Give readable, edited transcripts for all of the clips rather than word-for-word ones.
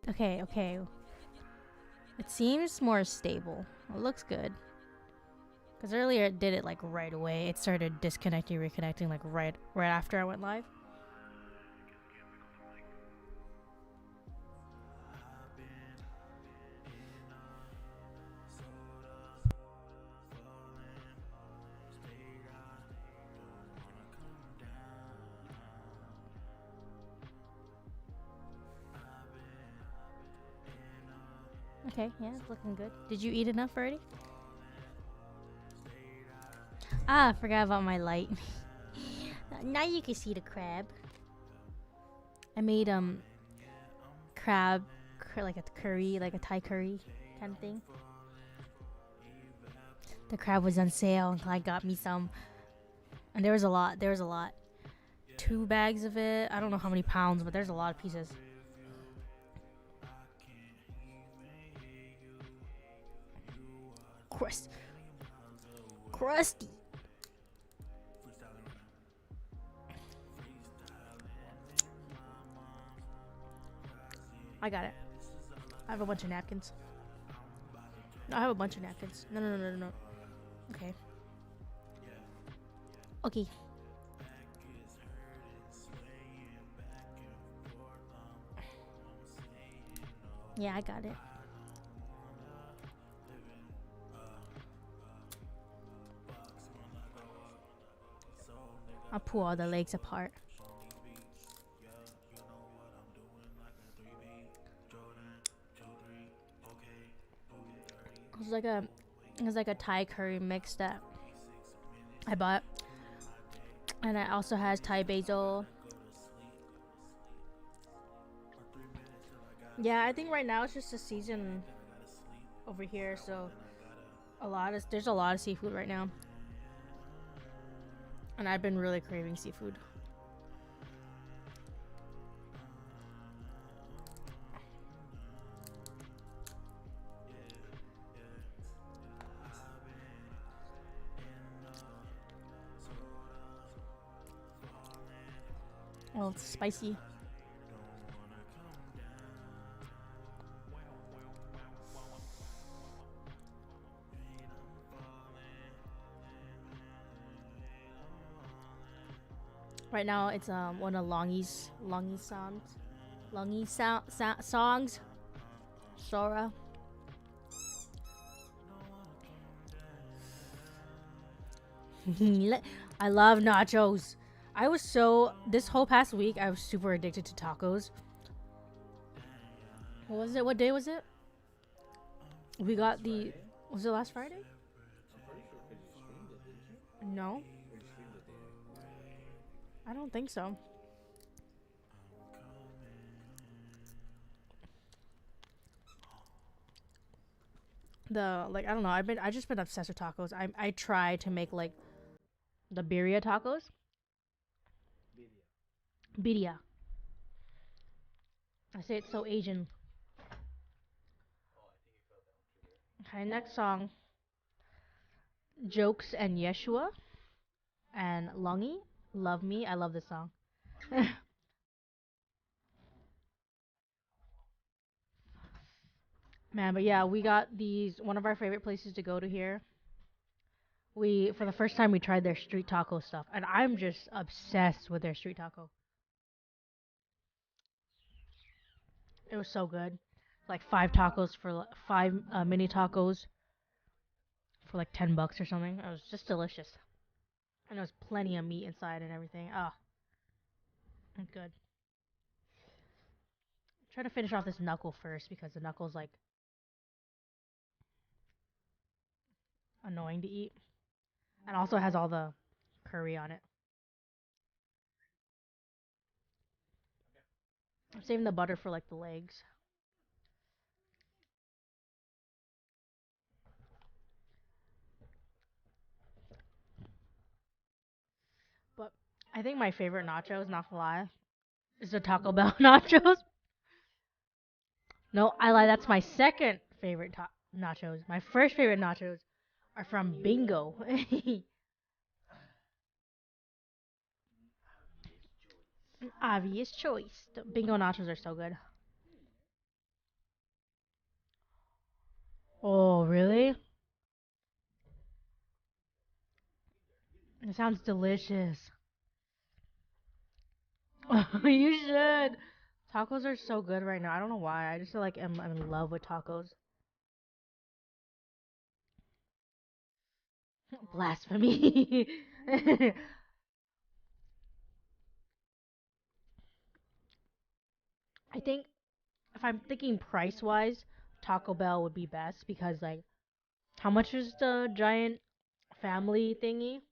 Okay, okay. It seems more stable. It looks good. Because earlier it did it like right away. It started disconnecting, reconnecting like right after I went live. Okay, yeah, it's looking good. Did you eat enough already? Ah, I forgot about my light. Now you can see the crab. I made crab like a curry, like a Thai curry kind of thing. The crab was on sale, and I got me some, and there was a lot. There was a lot. 2 bags of it. I don't know how many pounds, but there's a lot of pieces. Crust, crusty. I got it. I have a bunch of napkins. No, I have a bunch of napkins. No, no, no, no, no. Okay. Okay. Yeah, I got it. I'll pull all the legs apart. It was like a, it was like a Thai curry mix that I bought, and it also has Thai basil. Yeah, I think right now it's just a season over here, so there's a lot of seafood right now, and I've been really craving seafood. Well, it's spicy. Right now it's one of Longy's songs. Sora. I love nachos. This whole past week I was super addicted to tacos. What was it? What day was it? We got the Was it last Friday? No, I don't think so. I don't know. I just been obsessed with tacos. I try to make like the birria tacos. Birria. I say it's so Asian. Okay, next song, Jokes and Yeshua and Longy, Love Me. I love this song. Man, but yeah, we got these one of our favorite places to go to here. We For the first time we tried their street taco stuff, and I'm just obsessed with their street taco. It was so good. Like five mini tacos for like $10 or something. It was just delicious, and there was plenty of meat inside and everything. Ah, good. Try to finish off this knuckle first because the knuckle's like annoying to eat, and also has all the curry on it. I'm saving the butter for like the legs. But I think my favorite nachos, not gonna lie, is the Taco Bell nachos. No, I lie. That's my second favorite nachos. My first favorite nachos are from Bingo. Obvious choice. The Bingo nachos are so good. sounds delicious. You should. Tacos are so good right now. I don't know why. I just feel like I'm in love with tacos. Blasphemy. I think if I'm thinking price wise, Taco Bell would be best because like how much is the giant family thingy?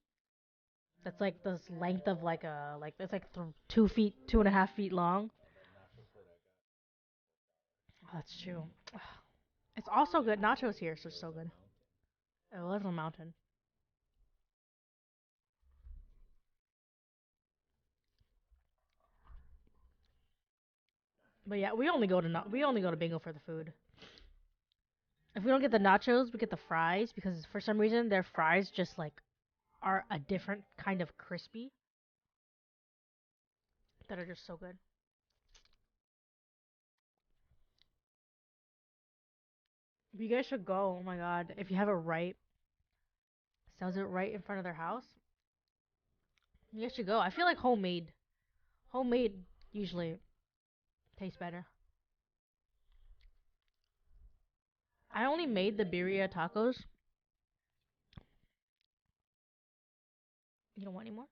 That's like this length of like a like it's like 2 feet, 2.5 feet long. Oh, that's true. It's also good. Nachos here, so it's so good. I live on a mountain. But yeah, we only go to Bingo for the food. If we don't get the nachos, we get the fries because for some reason their fries just like are a different kind of crispy that are just so good. You guys should go. Oh my god, if you have it right, sells it right in front of their house. You guys should go. I feel like homemade usually tastes better. I only made the birria tacos. You don't want any more?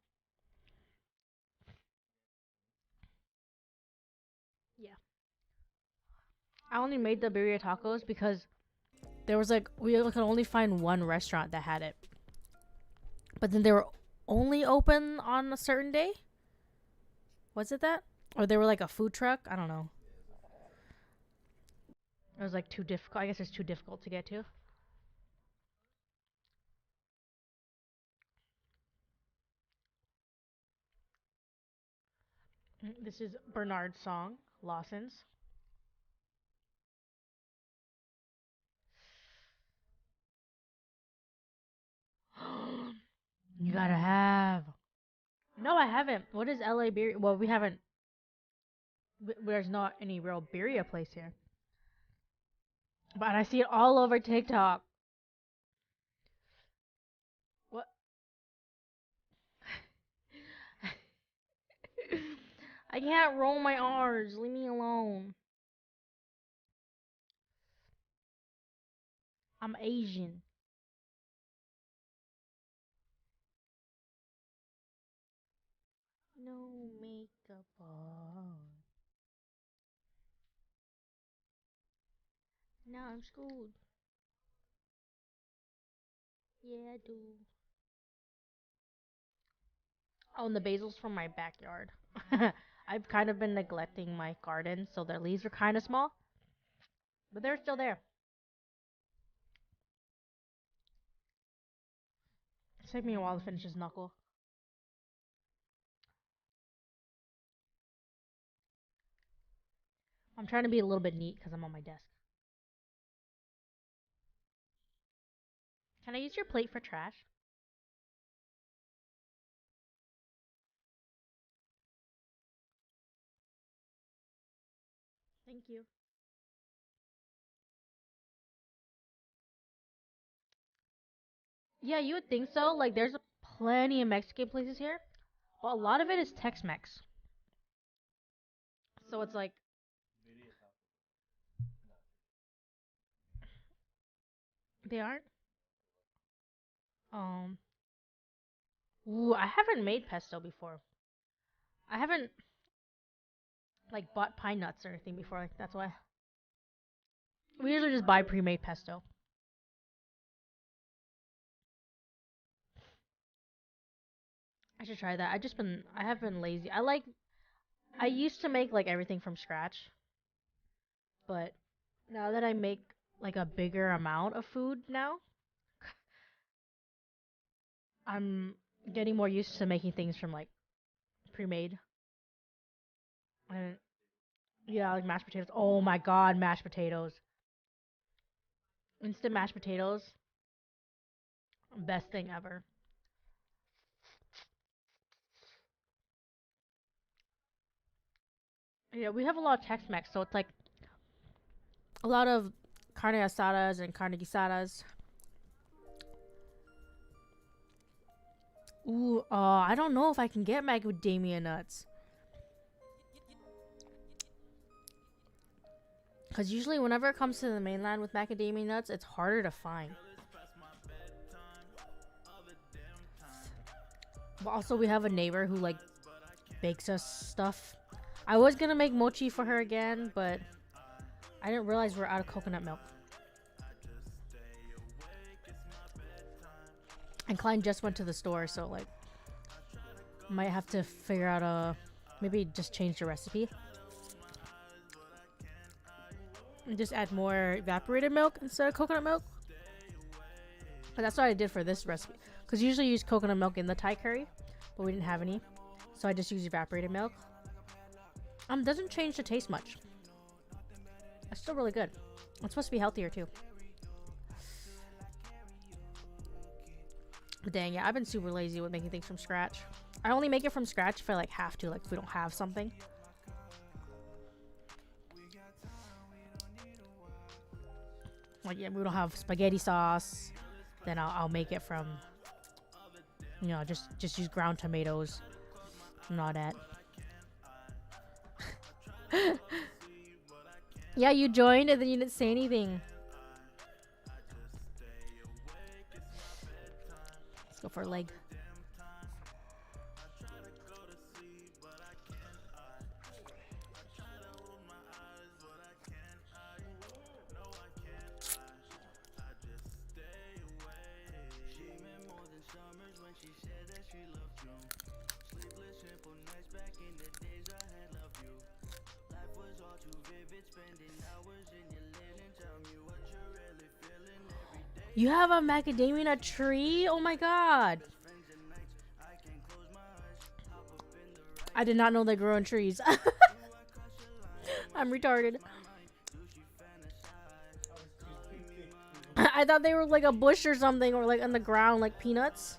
Yeah. I only made the birria tacos because there was like we could only find one restaurant that had it, but then they were only open on a certain day. Was it that? Or they were like a food truck? I don't know. It was like too difficult. I guess it's too difficult to get to. This is Bernard's song, Lawson's. You gotta have. No, I haven't. What is LA beer? Well, we haven't. There's not any real birria place here. But I see it all over TikTok. What? I can't roll my R's. Leave me alone. I'm Asian. No makeup on. Now I'm schooled. Yeah, I do. Oh, and the basil's from my backyard. I've kind of been neglecting my garden, so their leaves are kind of small, but they're still there. It took me a while to finish this knuckle. I'm trying to be a little bit neat because I'm on my desk. Can I use your plate for trash? Thank you. Yeah, you would think so. Like, there's plenty of Mexican places here, but a lot of it is Tex-Mex. So it's like they aren't. Um, ooh, I haven't made pesto before. I haven't like bought pine nuts or anything before. Like, that's why we usually just buy pre-made pesto. I should try that. I have been lazy. I used to make like everything from scratch, but now that I make like a bigger amount of food now, I'm getting more used to making things from like pre-made. And yeah, like mashed potatoes. Oh my god, mashed potatoes. Instant mashed potatoes, best thing ever. Yeah, we have a lot of Tex-Mex, so it's like a lot of carne asadas and carne guisadas. Ooh, I don't know if I can get macadamia nuts. Because usually whenever it comes to the mainland with macadamia nuts, it's harder to find. But also we have a neighbor who like bakes us stuff. I was gonna make mochi for her again, but I didn't realize we're out of coconut milk. And Klein just went to the store, so like might have to figure out maybe just change the recipe. And just add more evaporated milk instead of coconut milk. But that's what I did for this recipe. Because usually I use coconut milk in the Thai curry, but we didn't have any. So I just use evaporated milk. Doesn't change the taste much. It's still really good. It's supposed to be healthier too. But dang, yeah, I've been super lazy with making things from scratch. I only make it from scratch if I like have to, like if we don't have something. Like yeah, we don't have spaghetti sauce, then I'll make it from, you know, just use ground tomatoes and all that. Yeah, you joined and then you didn't say anything. Let's go for a leg. You have a macadamia nut tree? Oh my god. I did not know they grow in trees. I'm retarded. I thought they were like a bush or something, or like on the ground like peanuts.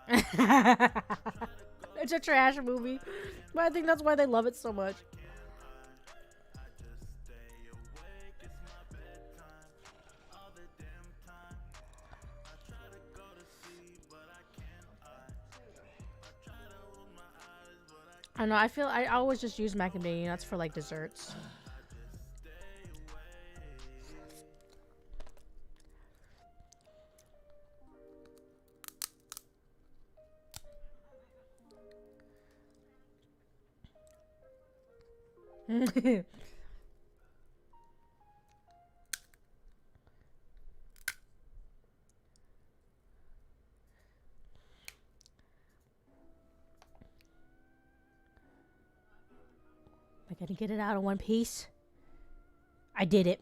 It's a trash movie, but I think that's why they love it so much. I know, I always just use macadamia nuts for like desserts. I gotta get it out in one piece. I did it.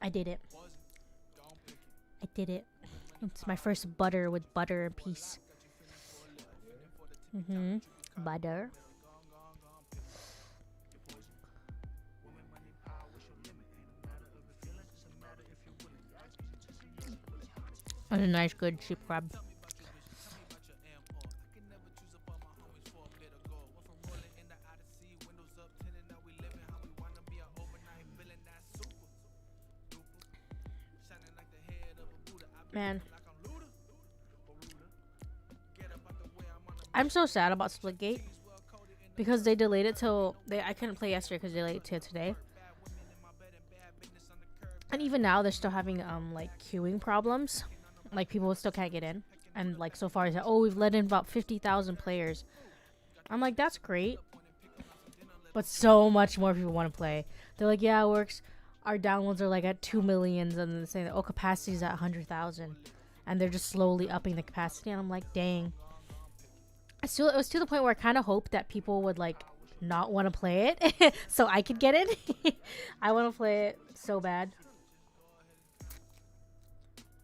I did it. I did it. It's my first butter with butter and peace. Butter. And a nice good sheep crab. Man, I'm so sad about Splitgate because they delayed it till I couldn't play yesterday because they delayed it till today. And even now they're still having like queuing problems. Like people still can't get in. And like so far they said, oh, we've let in about 50,000 players. I'm like, that's great. But so much more people want to play. They're like, yeah, it works. Our downloads are like at 2 million, and then saying that, oh, capacity is at 100,000, and they're just slowly upping the capacity. And I'm like, dang. It was to the point where I kind of hoped that people would like not want to play it, so I could get it. I want to play it so bad.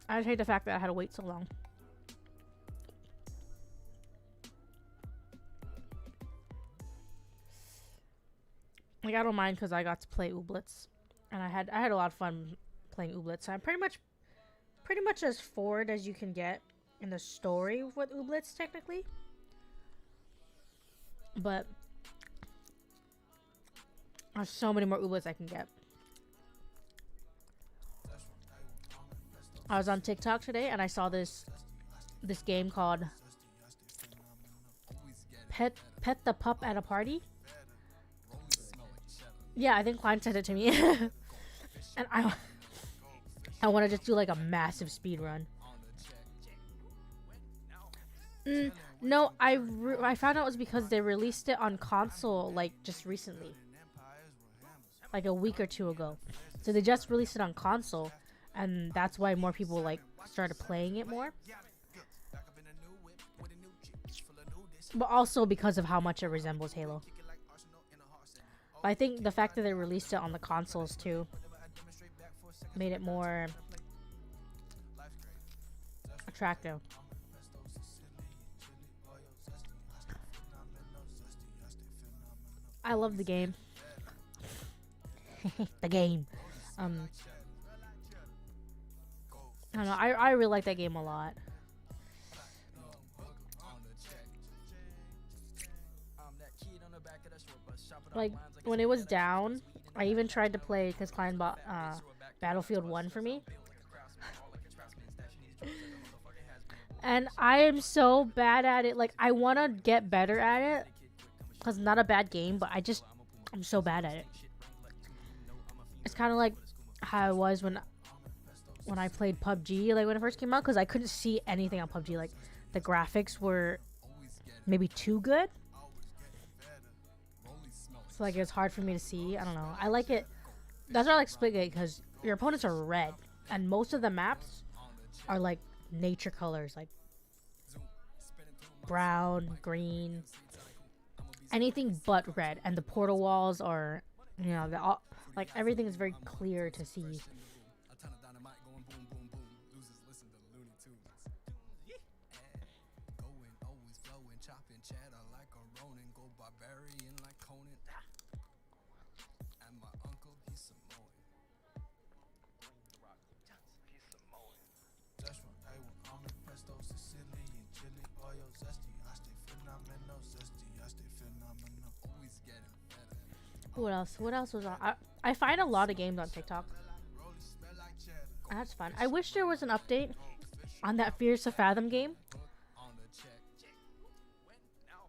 I just hate the fact that I had to wait so long. Like I don't mind because I got to play Ooblets. And I had a lot of fun playing Ooblets. I'm pretty much as forward as you can get in the story with Ooblets, technically. But there's so many more Ooblets I can get. I was on TikTok today and I saw this game called Pet the Pup at a Party. Yeah, I think Klein sent it to me. And I want to just do like a massive speed run. No, I found out it was because they released it on console like just recently, like a week or two ago. So they just released it on console, and that's why more people like started playing it more. But also because of how much it resembles Halo. But I think the fact that they released it on the consoles too made it more attractive. I love the game. The game. I don't know. I really like that game a lot. Like when it was down, I even tried to play because Klein bought Battlefield 1 for me. And I am so bad at it. Like I want to get better at it because it's not a bad game, but I'm so bad at it. It's kind of like how I was when I played PUBG, like when it first came out, because I couldn't see anything on PUBG. Like the graphics were maybe too good, so like it was hard for me to see. I don't know. I like it. That's why I like Splitgate, because your opponents are red, and most of the maps are like nature colors, like brown, green, anything but red. And the portal walls are, you know, like everything is very clear to see. What else? What else was on? I find a lot of games on TikTok. That's fun. I wish there was an update on that Fears to Fathom game.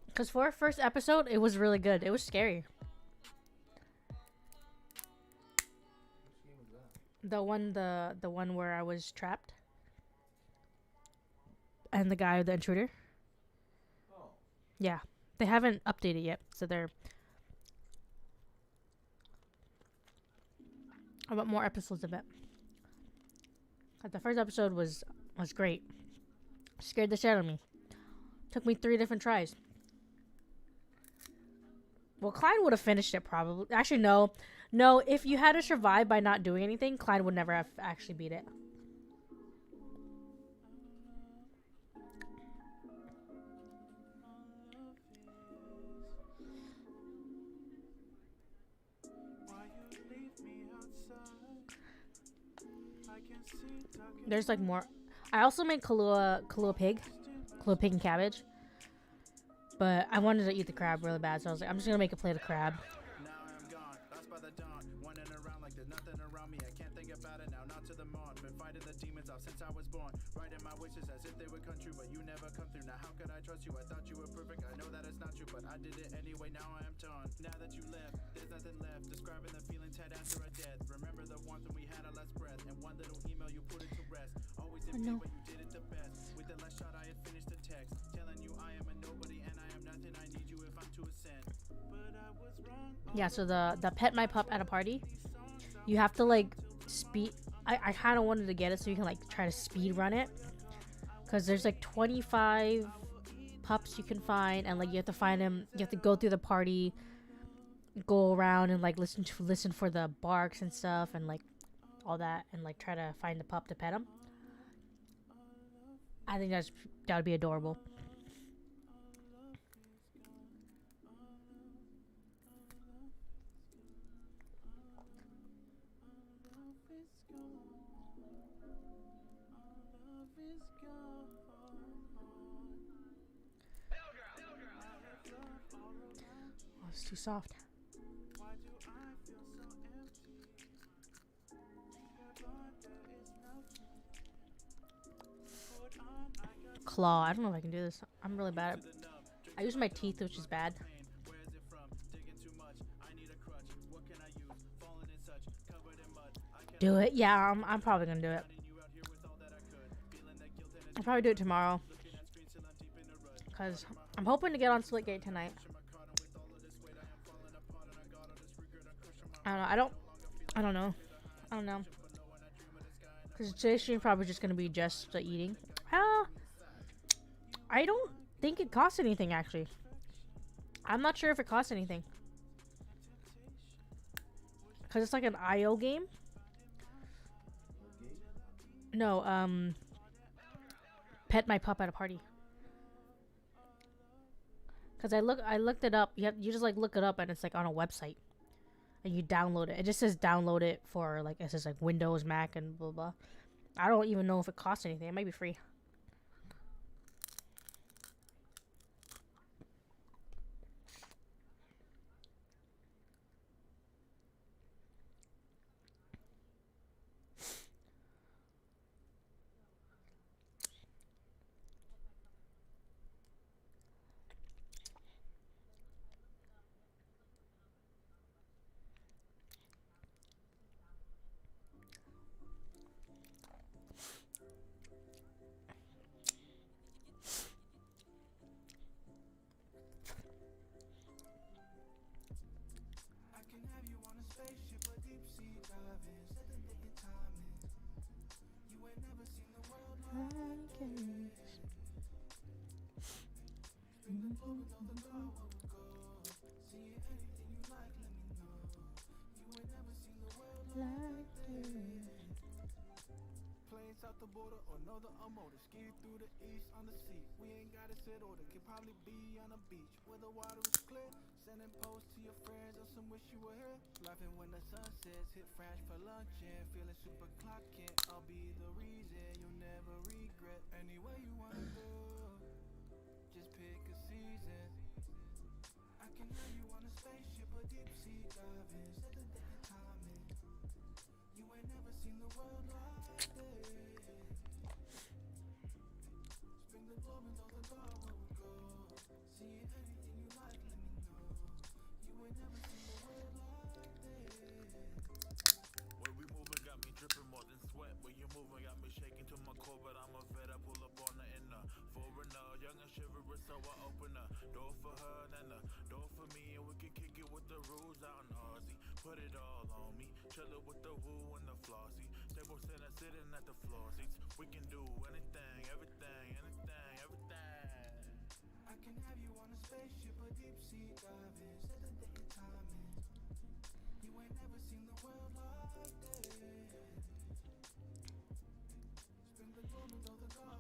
Because for our first episode, it was really good. It was scary. The one where I was trapped. And the guy, the intruder. Yeah. They haven't updated yet, so they're about more episodes of it. But the first episode was great. Scared the shit out of me. Took me 3 different tries. Well, Klein would have finished it probably. Actually, no. No, if you had to survive by not doing anything, Klein would never have actually beat it. There's like more. I also made Kahlua pig and cabbage. But I wanted to eat the crab really bad, so I was like, I'm just gonna make a plate of crab. Oh, no. Yeah, so the pet my pup at a party, you have to like speed. I kind of wanted to get it so you can like try to speed run it, because there's like 25 pups you can find, and like you have to find them. You have to go through the party, go around and like listen for the barks and stuff, and like all that, and like try to find the pup to pet him. I think that would be adorable. Oh, it's too soft. claw. I don't know if I can do this. I'm really bad. I use my teeth, which is bad. Do it. Yeah, I'm probably gonna do it. I'll probably do it tomorrow. Because I'm hoping to get on Splitgate tonight. I don't know. I don't know. I don't know. Because today's stream probably just gonna be just the eating. I don't think it costs anything actually. I'm not sure if it costs anything. Because it's like an IO game. No, pet my pup at a party. Because I looked it up. You just like look it up and it's like on a website. And you download it. It just says download it for like it says like Windows, Mac, and blah blah. I don't even know if it costs anything. It might be free.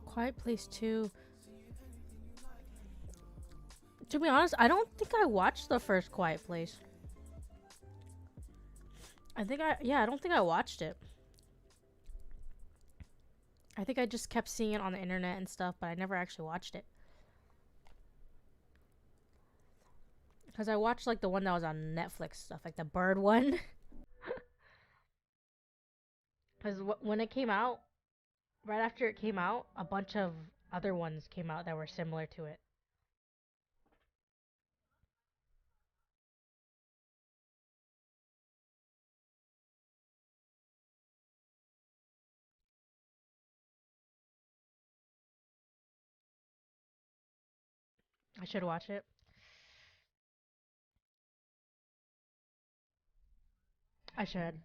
Quiet Place 2. To be honest, I don't think I watched the first Quiet Place. I don't think I watched it. I think I just kept seeing it on the internet and stuff, but I never actually watched it. Because I watched like the one that was on Netflix stuff, like the bird one. Because when it came out, right after it came out, a bunch of other ones came out that were similar to it. I should watch it. I should.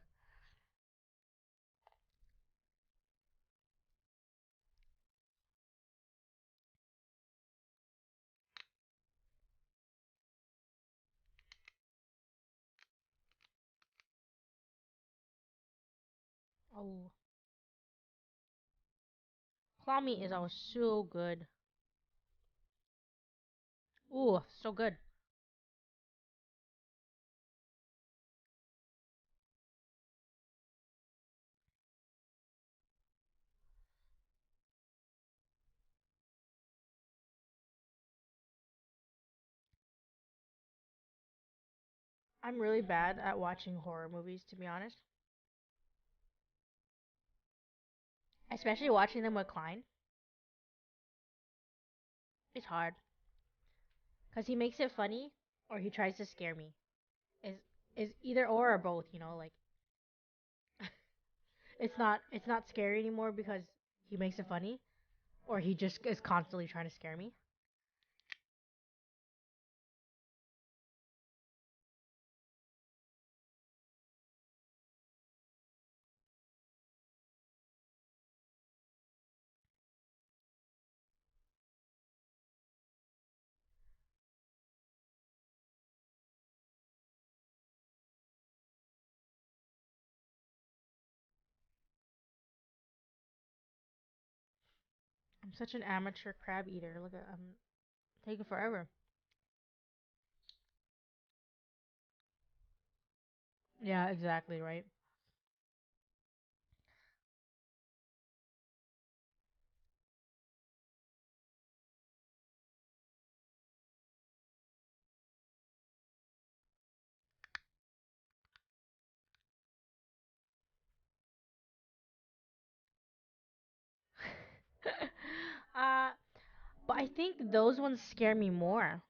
Oh, claw meat is always so good. Ooh, so good. I'm really bad at watching horror movies, to be honest. Especially watching them with Klein. It's hard because he makes it funny or he tries to scare me. Is is either or both, you know, like it's not scary anymore because he makes it funny or he just is constantly trying to scare me. I'm such an amateur crab eater. Look at I'm taking forever. Yeah, exactly, right. uh but I think those ones scare me more.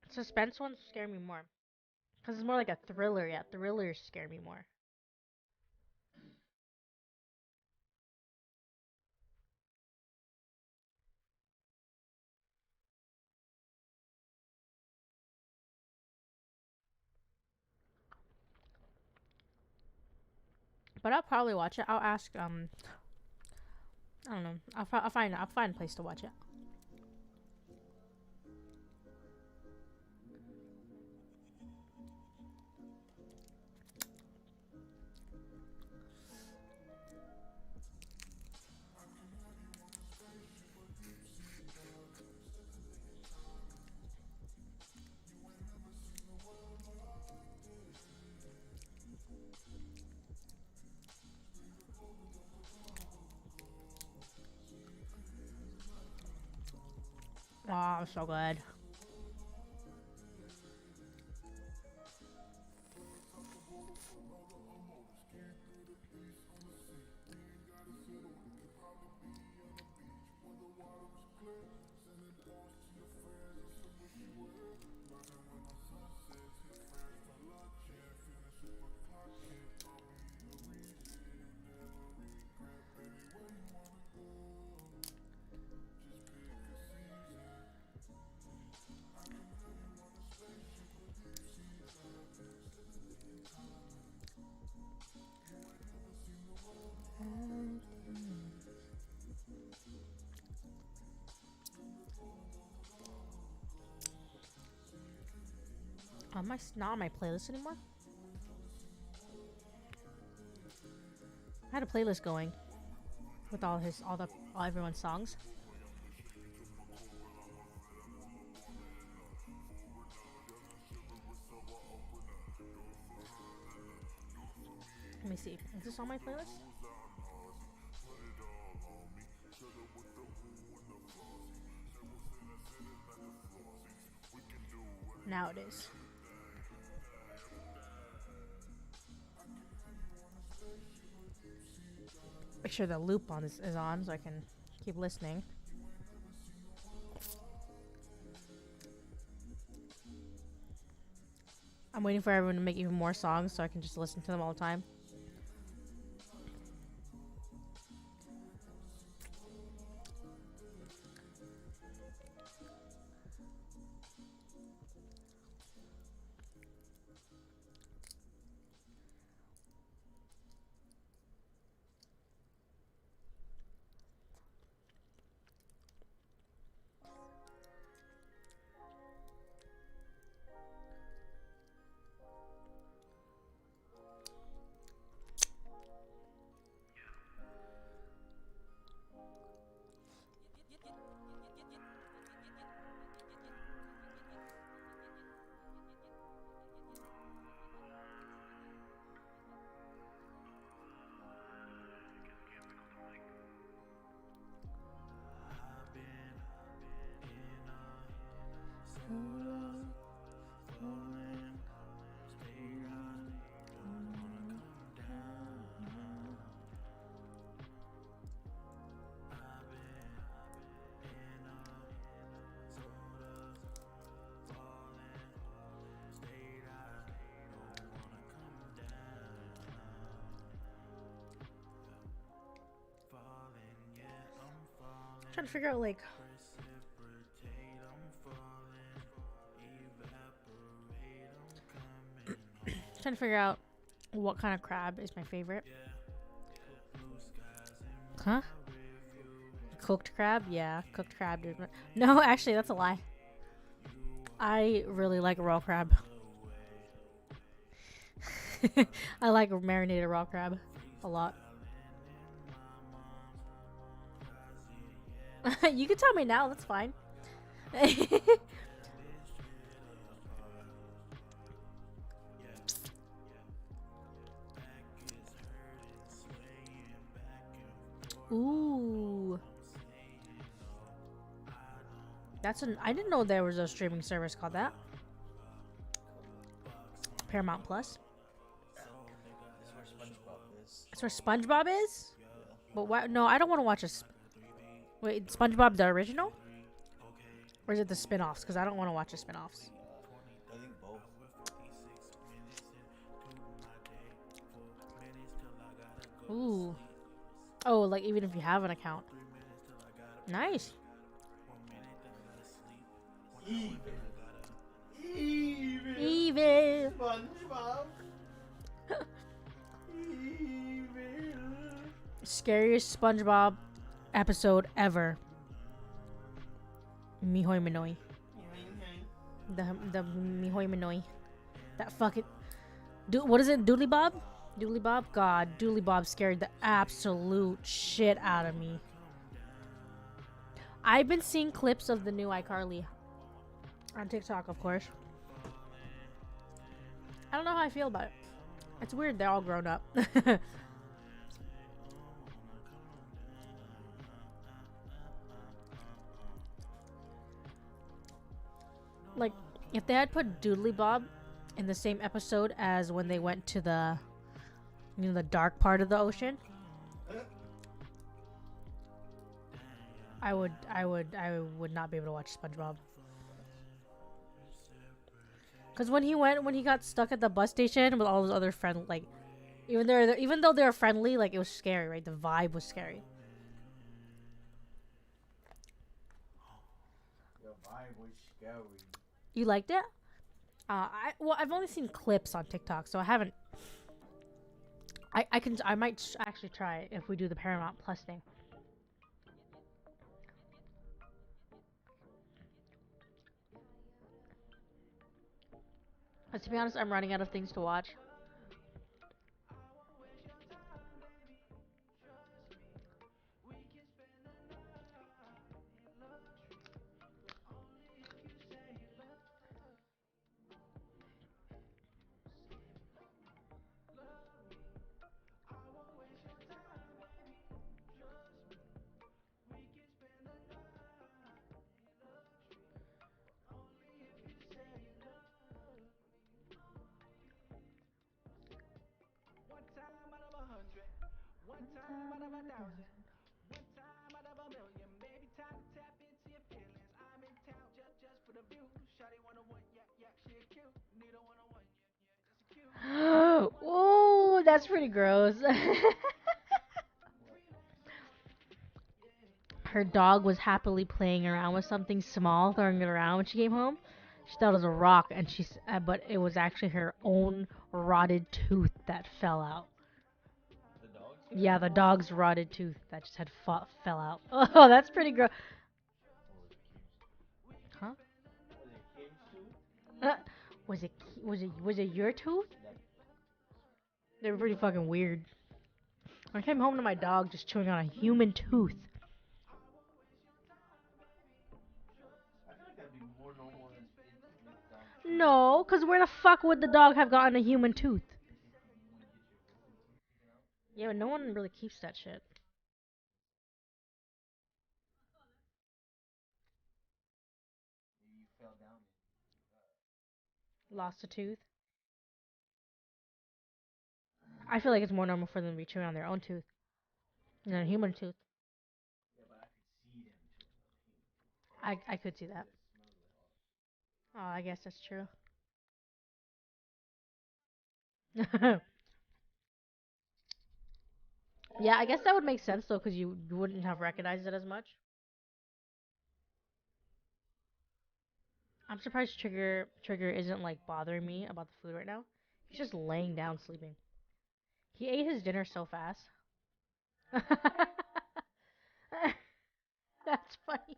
Suspense ones scare me more because it's more like a thriller. Yeah, thrillers scare me more. But I'll probably watch it. I'll ask. I don't know. I'll find a place to watch it. Oh, so good. Not on my playlist anymore. I had a playlist going with all everyone's songs. Let me see. Is this on my playlist? Now it is. Make sure the loop on is on so I can keep listening. I'm waiting for everyone to make even more songs so I can just listen to them all the time. Trying to figure out like trying to figure out what kind of crab is my favorite. Huh? Cooked crab? Yeah, cooked crab. Dude. No, actually, that's a lie. I really like raw crab. I like marinated raw crab a lot. You can tell me now. That's fine. Ooh. That's an. I didn't know there was a streaming service called that. Paramount Plus. That's where SpongeBob is. But why? No, I don't want to watch a. Wait, SpongeBob the original, or is it the spin-offs? Because I don't want to watch the spin-offs. I think both. Ooh. Oh, like even if you have an account. Nice. Evil. SpongeBob. Scariest SpongeBob episode ever. Mihoy Minoi. The Mihoy Minoi. That fucking. What is it? Doodly Bob? Doodly Bob? God, Doodly Bob scared the absolute shit out of me. I've been seeing clips of the new iCarly on TikTok, of course. I don't know how I feel about it. It's weird they're all grown up. Like, if they had put Doodly Bob in the same episode as when they went to the, the dark part of the ocean, I would not be able to watch SpongeBob. Cause when he got stuck at the bus station with all those other friends, like, even though they were friendly, like it was scary, right? The vibe was scary. The vibe was scary. You liked it? I've only seen clips on TikTok, so I haven't. I might actually try it if we do the Paramount Plus thing. But to be honest, I'm running out of things to watch. Oh, that's pretty gross. Her dog was happily playing around with something small, throwing it around when she came home. She thought it was a rock, and but it was actually her own rotted tooth that fell out. The dogs? Yeah, the dog's rotted tooth that just had fell out. Oh, that's pretty gross. Huh? Was it Kim's too? Uh, was it your tooth? They were pretty fucking weird. I came home to my dog just chewing on a human tooth. I feel like that'd be more normal than No, cause where the fuck would the dog have gotten a human tooth? Yeah, but no one really keeps that shit. you fell down. Lost a tooth. I feel like it's more normal for them to be chewing on their own tooth than a human tooth. Yeah, but I could see them too. I could see that. Oh, I guess that's true. Yeah, I guess that would make sense though, cause you wouldn't have recognized it as much. I'm surprised Trigger isn't like bothering me about the food right now. He's just laying down sleeping. He ate his dinner so fast. That's funny.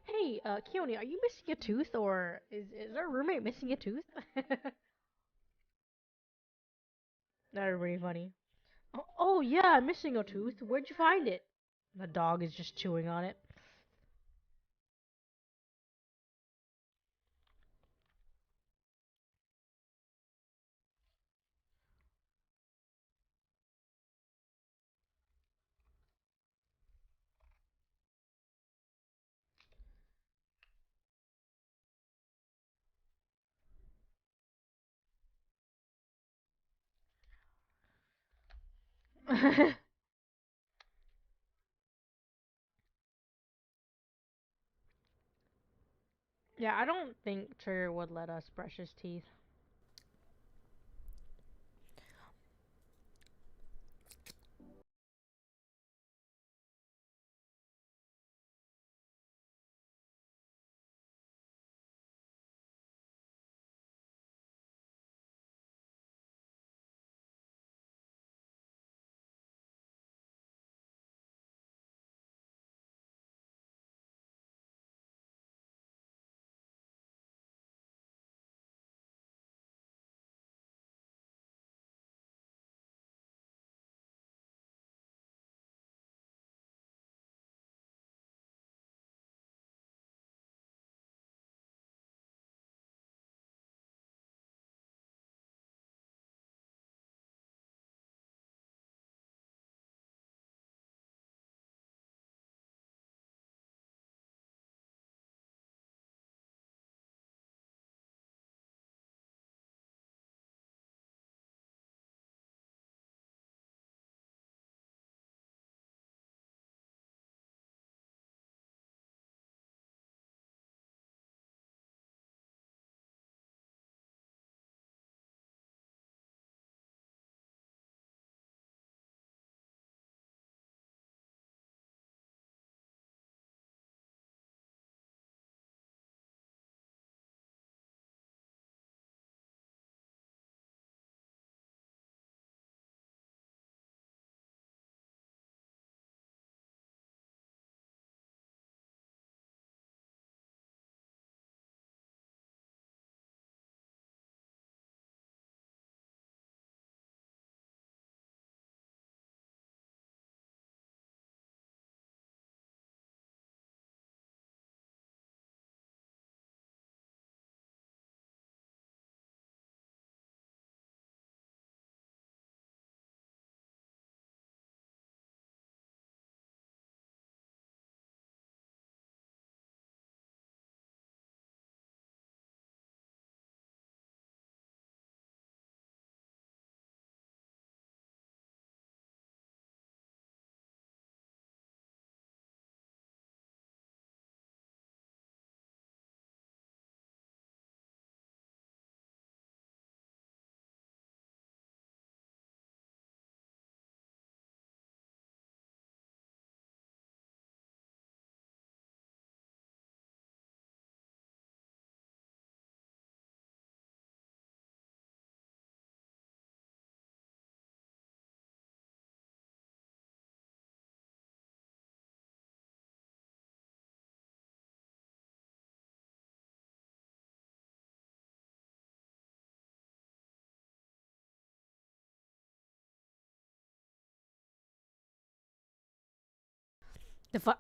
Hey, Keone, are you missing a tooth, or is our roommate missing a tooth? That's really funny. Oh yeah, I'm missing a tooth. Where'd you find it? The dog is just chewing on it. Yeah, I don't think Trigger would let us brush his teeth.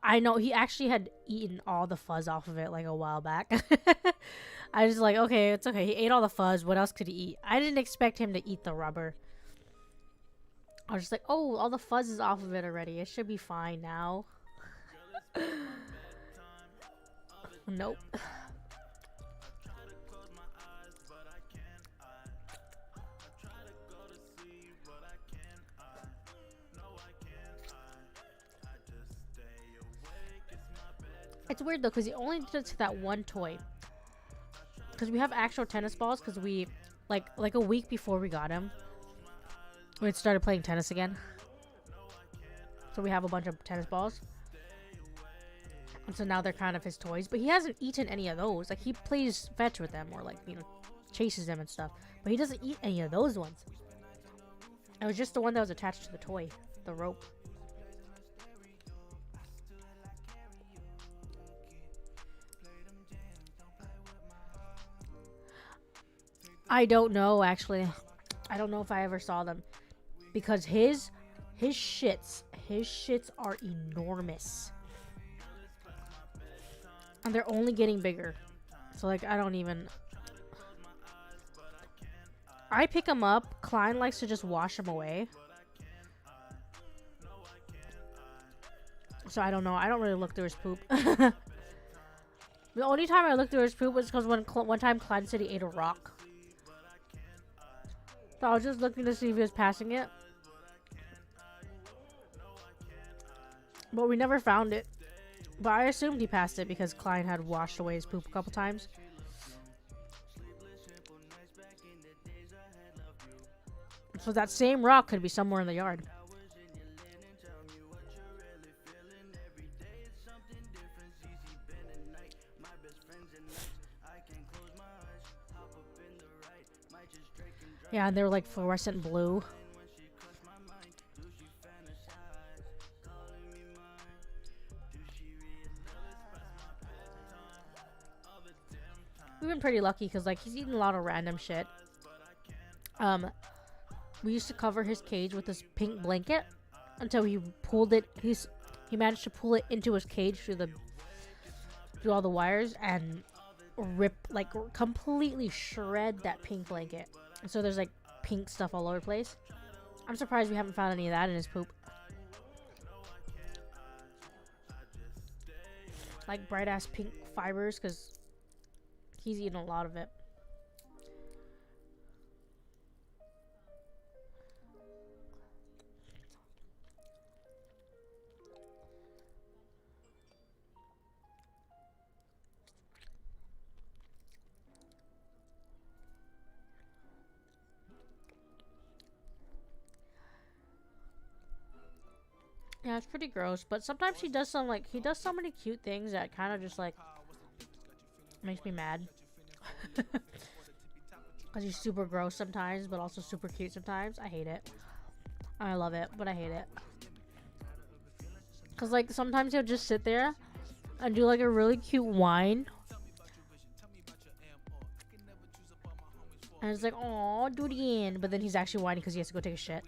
I know he actually had eaten all the fuzz off of it like a while back. I was like, okay, it's okay. He ate all the fuzz. What else could he eat? I didn't expect him to eat the rubber. I was just like, oh, all the fuzz is off of it already. It should be fine now. Nope. It's weird though, because he only did it to that one toy. Because we have actual tennis balls, because we, like a week before we got him, we had started playing tennis again. So we have a bunch of tennis balls. And so now they're kind of his toys. But he hasn't eaten any of those. Like, he plays fetch with them or, like, you know, chases them and stuff. But he doesn't eat any of those ones. It was just the one that was attached to the toy, the rope. I don't know, actually. I don't know if I ever saw them. Because his shits are enormous. And they're only getting bigger. So, like, I don't even... I pick him up. Klein likes to just wash him away. So, I don't know. I don't really look through his poop. The only time I looked through his poop was because one time Klein said he ate a rock. So, I was just looking to see if he was passing it. But we never found it. But I assumed he passed it because Klein had washed away his poop a couple times. So that same rock could be somewhere in the yard. Yeah, and they were like fluorescent blue. We've been pretty lucky because, like, he's eaten a lot of random shit. We used to cover his cage with this pink blanket until he pulled it. He managed to pull it into his cage through all the wires and completely shred that pink blanket. And so there's like pink stuff all over the place. I'm surprised we haven't found any of that in his poop. Like bright ass pink fibers, because he's eaten a lot of it. Yeah, it's pretty gross, but sometimes he does so many cute things that kind of just like makes me mad. Because he's super gross sometimes, but also super cute sometimes. I hate it. I love it, but I hate it. Because like sometimes he'll just sit there and do like a really cute whine. And it's like, oh, do it again. But then he's actually whining because he has to go take a shit.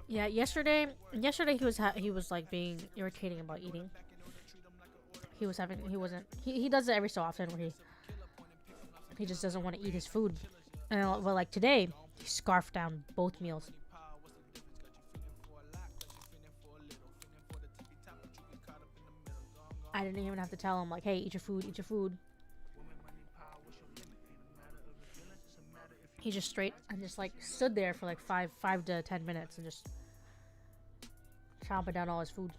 Yeah, yesterday he was like being irritating about eating. He does it every so often where he just doesn't want to eat his food. And well, like today, he scarfed down both meals. I didn't even have to tell him like, hey, eat your food, eat your food. He just straight and just like stood there for like 5 to 10 minutes and just chomping down all his food.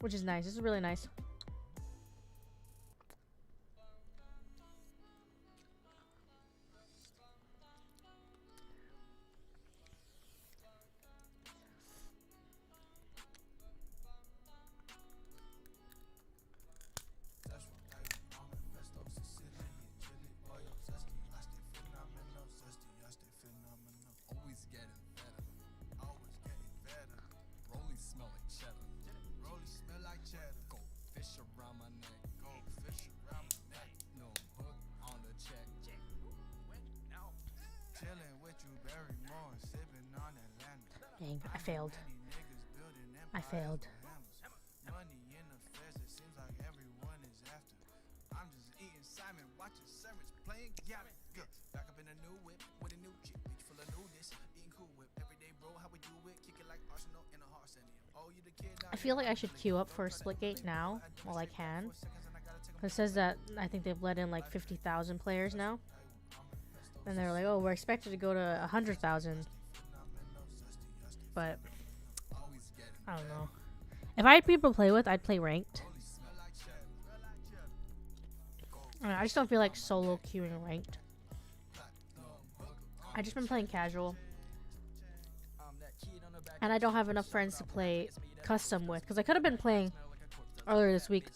Which is nice. This is really nice. Dang, I failed. I failed. I feel like I should queue up for Splitgate now while I can. It says that I think they've let in like 50,000 players now. And they're like, oh, we're expected to go to 100,000 but I don't know. If I had people to play with, I'd play ranked. I just don't feel like solo queuing ranked. I just been playing casual, and I don't have enough friends to play custom with. Because I could have been playing earlier this week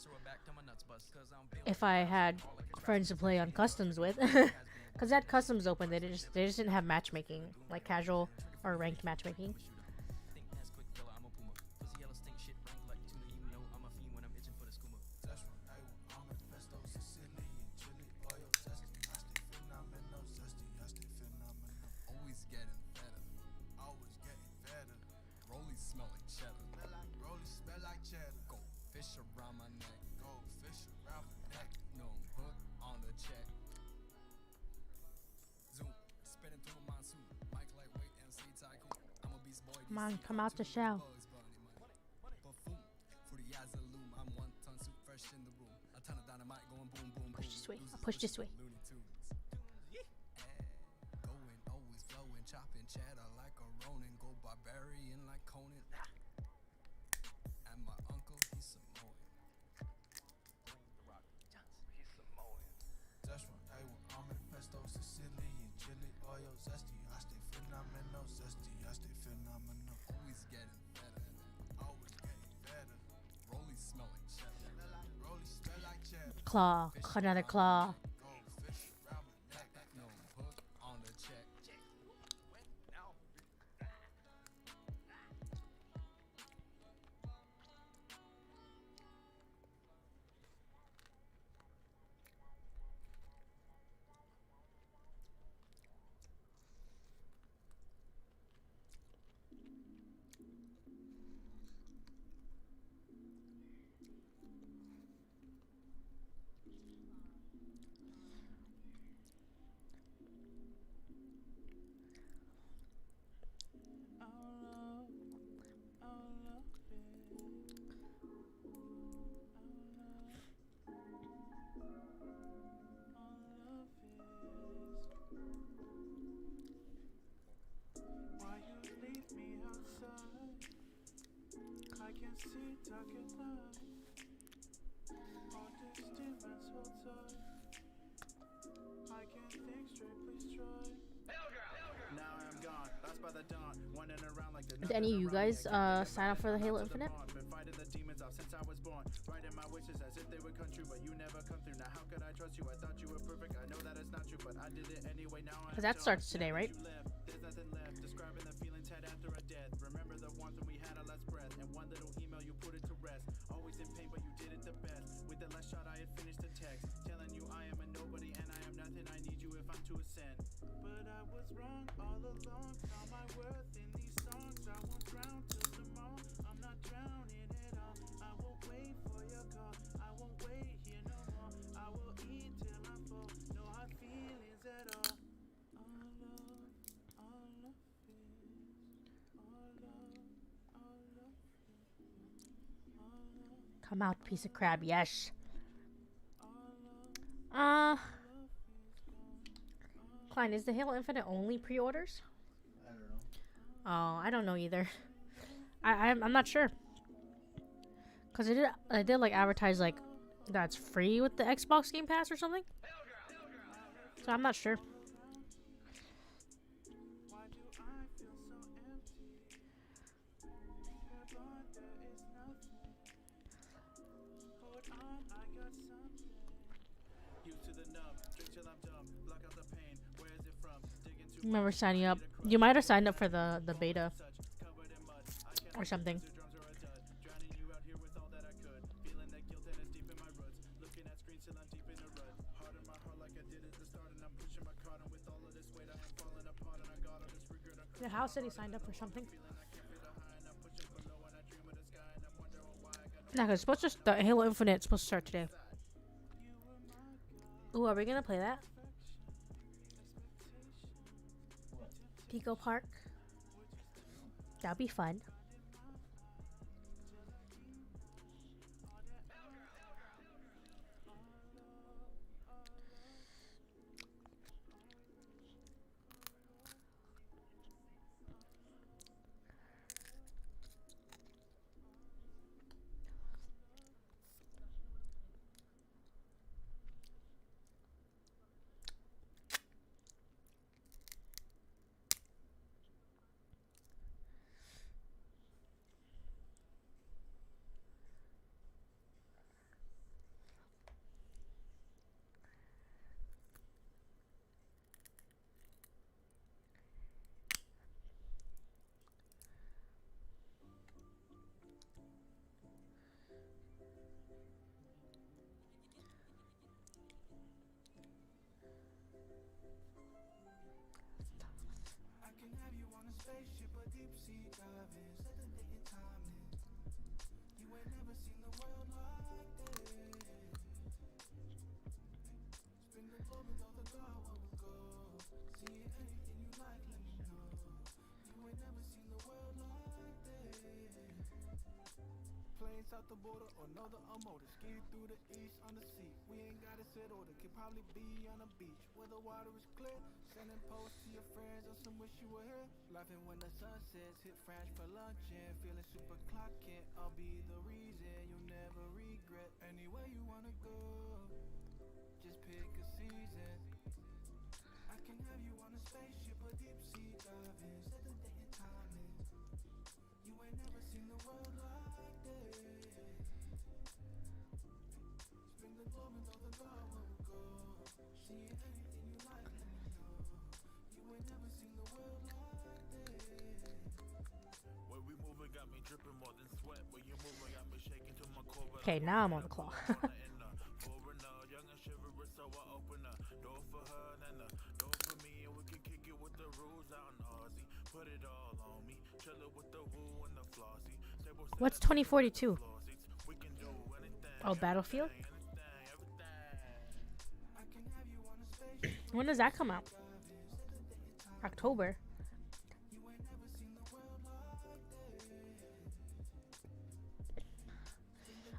if I had friends to play on customs with. Because they had customs open, they just didn't have matchmaking, like casual or ranked matchmaking. Come on, come out the shell. Push this way. I'll push this way. Claw, another claw. Did any of you guys sign up for the Halo Infinite? Because that starts today, right? Come out, piece of crab. Yes. Klein, is the Halo Infinite only pre-orders? I don't know. Oh, I don't know either. I'm not sure. Cause I did like advertise like that's free with the Xbox Game Pass or something. So I'm not sure. Remember signing up? You might have signed up for the beta or something. The house said he signed up for something. Nah, cause it's supposed to the Halo Infinite is supposed to start today. Ooh, are we gonna play that? Pico Park. That'll be fun. Okay, now I'm on the claw. What's 2042? Oh, Battlefield? When does that come out? October.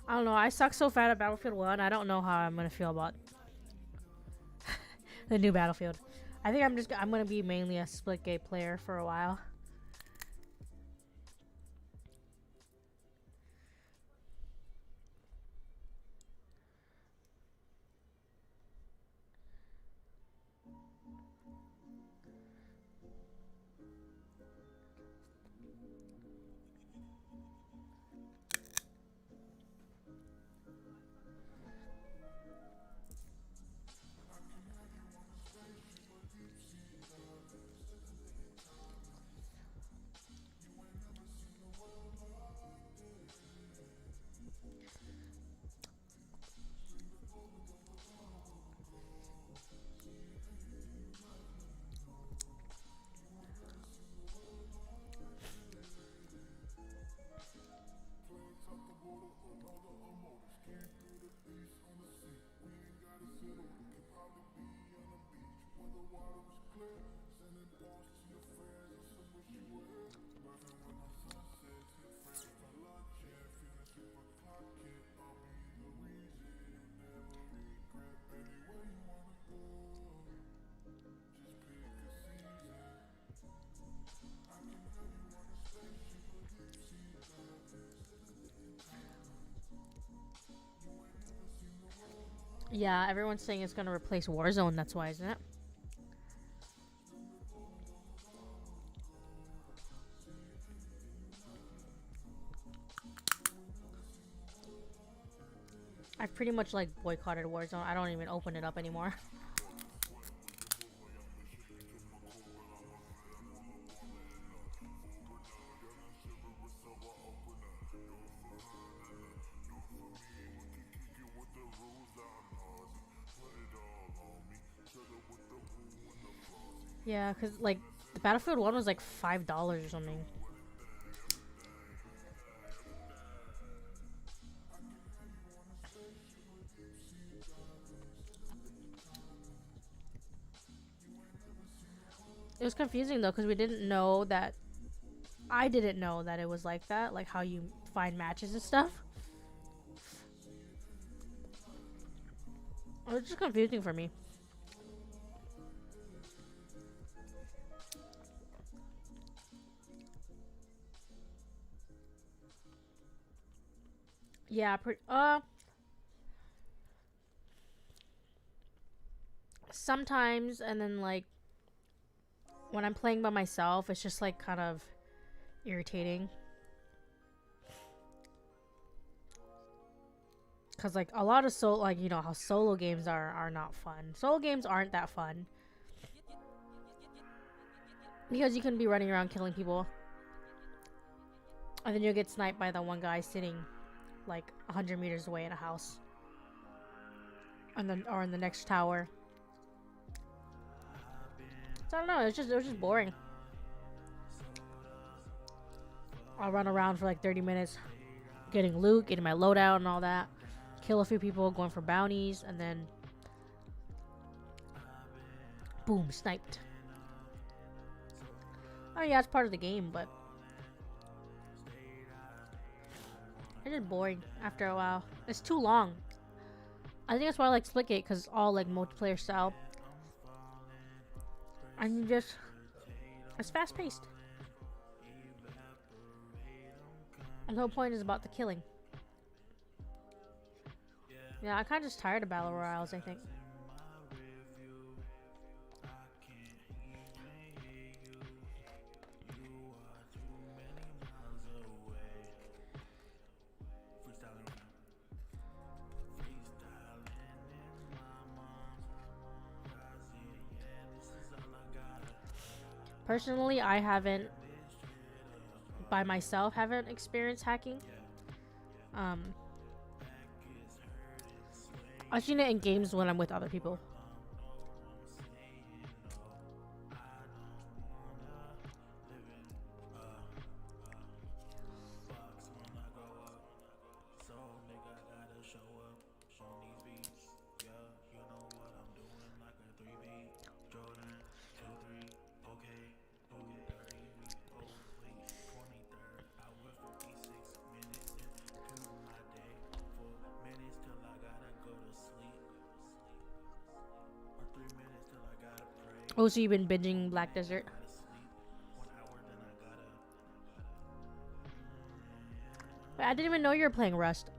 I don't know. I suck so fat at Battlefield 1. I don't know how I'm going to feel about the new Battlefield. I think I'm going to be mainly a split gate player for a while. Yeah, everyone's saying it's going to replace Warzone. That's why, isn't it? I've pretty much like boycotted Warzone. I don't even open it up anymore. Yeah, because like the Battlefield 1 was like $5 or something. It was confusing though because we didn't know that. I didn't know that it was like that, like how you find matches and stuff. It was just confusing for me. Yeah, sometimes, and then like when I'm playing by myself, it's just like kind of irritating. Cause like a lot of like you know how solo games are not fun. Solo games aren't that fun because you can be running around killing people, and then you'll get sniped by the one guy sitting like 100 meters away in a house, and then or in the next tower. So I don't know. It was just boring. I'll run around for like 30 minutes, getting loot, getting my loadout and all that. Kill a few people, going for bounties, and then boom, sniped. Oh yeah, it's part of the game, but it's just boring after a while. It's too long. I think that's why I like Splitgate, because it's all like multiplayer style. And you just, it's fast paced. And the whole point is about the killing. Yeah, I kind of just tired of battle royales, I think. Personally, I haven't, by myself, haven't experienced hacking. Um, I've seen it in games when I'm with other people. Oh, so you've been binging Black Desert? I didn't even know you were playing Rust.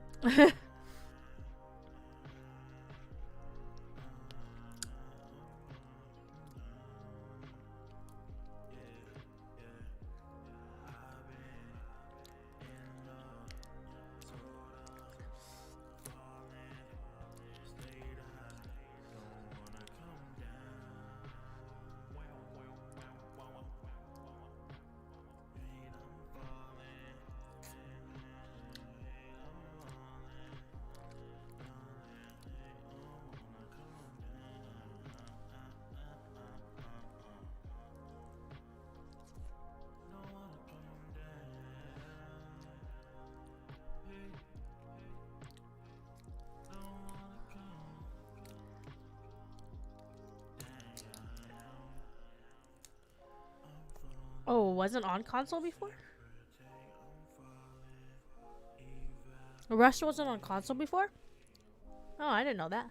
Oh, it wasn't on console before? Rust wasn't on console before? Oh, I didn't know that.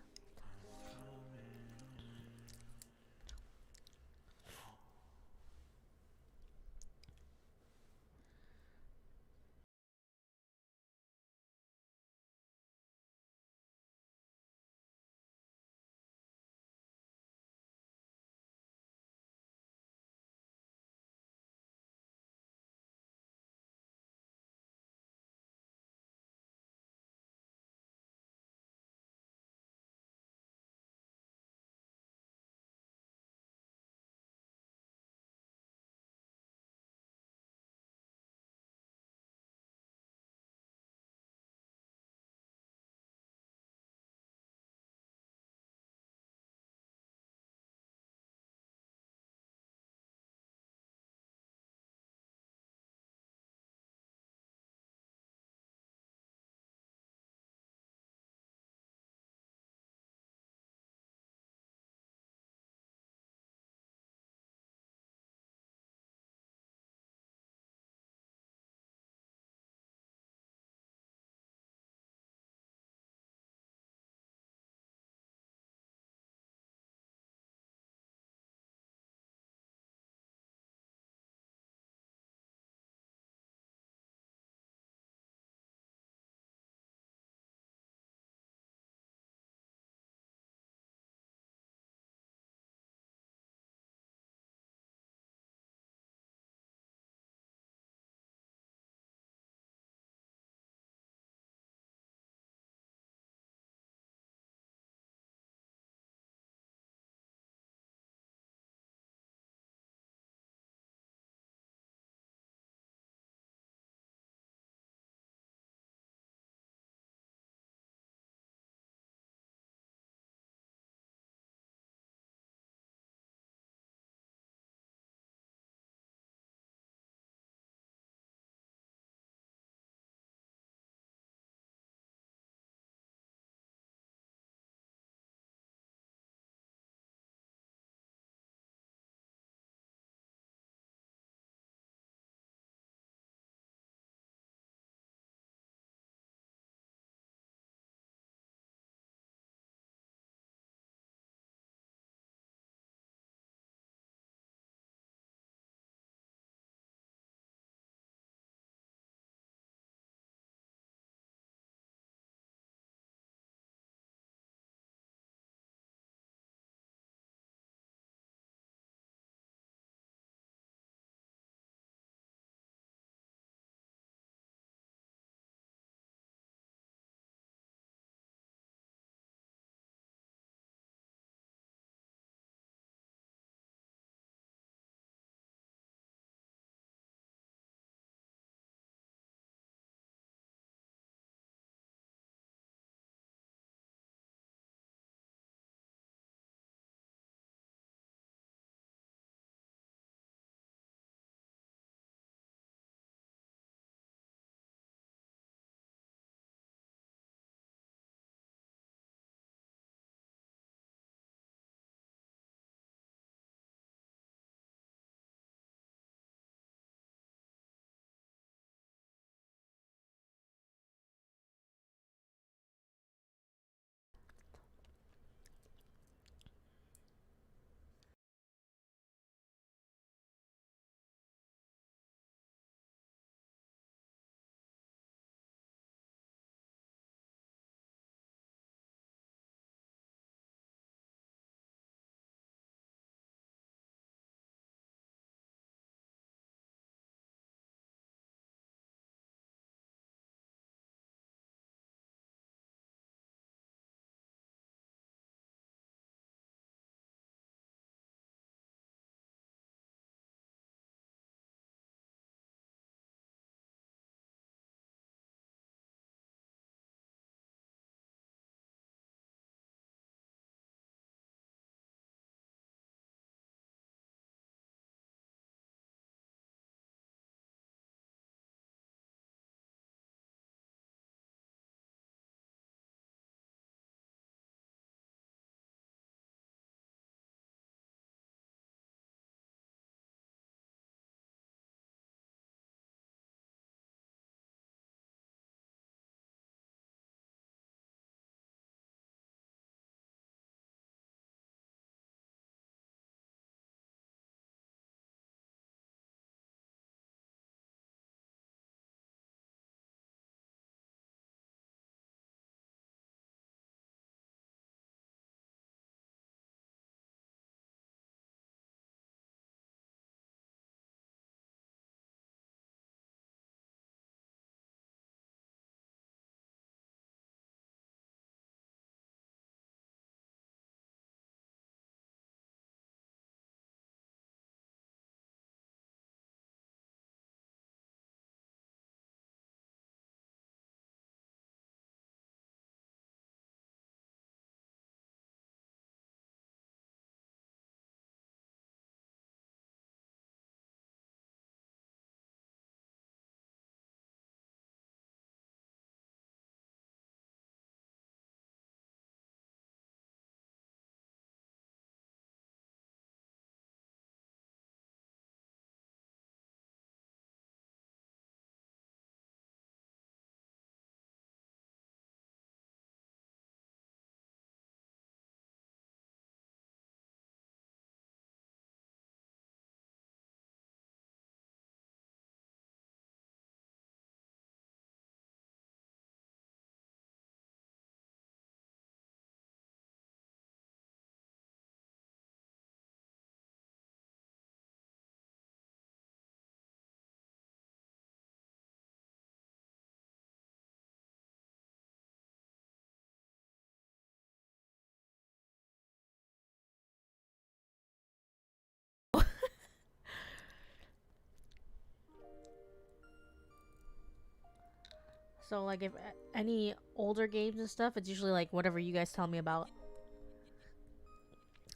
So like if any older games and stuff, it's usually like whatever you guys tell me about.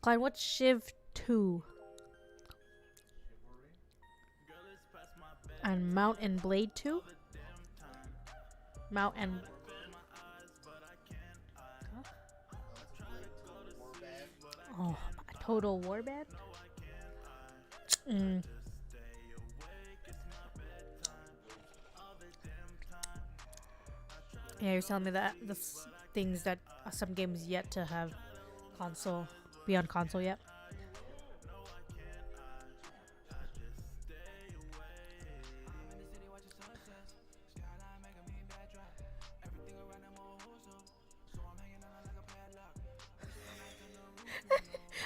Klein, what's Shiv 2? Chivalry. And Mount and Blade 2? Mount and oh, Total Warband? Mm. Yeah, you're telling me that the things that some games yet to have console be on console yet.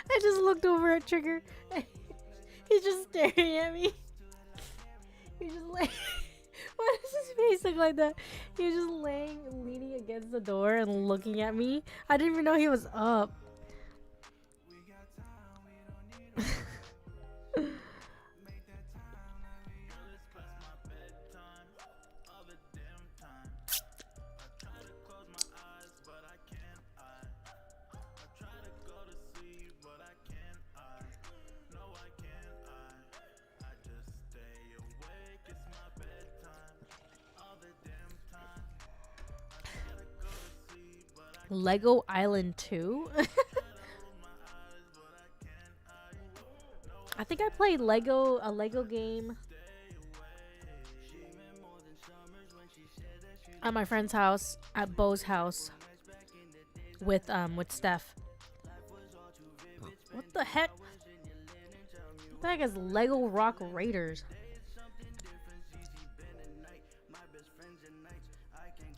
I just looked over at Trigger. He's just staring at me. He's just like, why does his face look like that? He was just leaning against the door and looking at me. I didn't even know he was up. Lego Island 2? I think I played a Lego game at my friend's house, at Bo's house, with Steph. What the heck? What the heck is Lego Rock Raiders?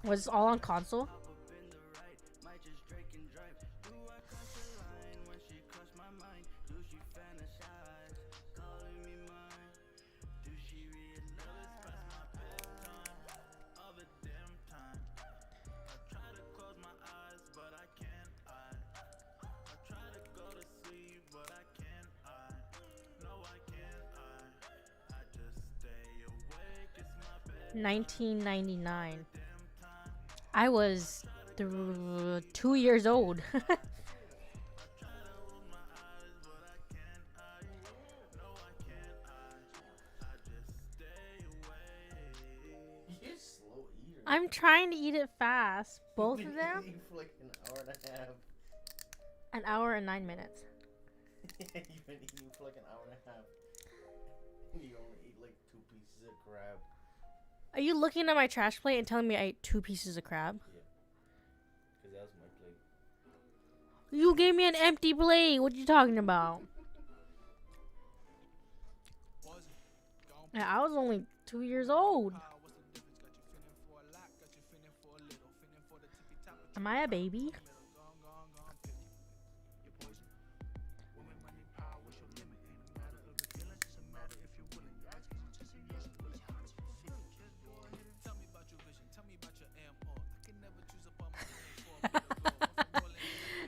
Was this all on console? $19.99. I was 2 years old. You're a slow eater. I'm trying to eat it fast. Both of them? Eating for like an hour and a half. An hour and 9 minutes. You've been eating for like an hour and a half. You only eat like 2 pieces of crab. Are you looking at my trash plate and telling me I ate 2 pieces of crab? Yeah. Because that was my plate. You gave me an empty plate. What you talking about? Yeah, I was only 2 years old. Am I a baby?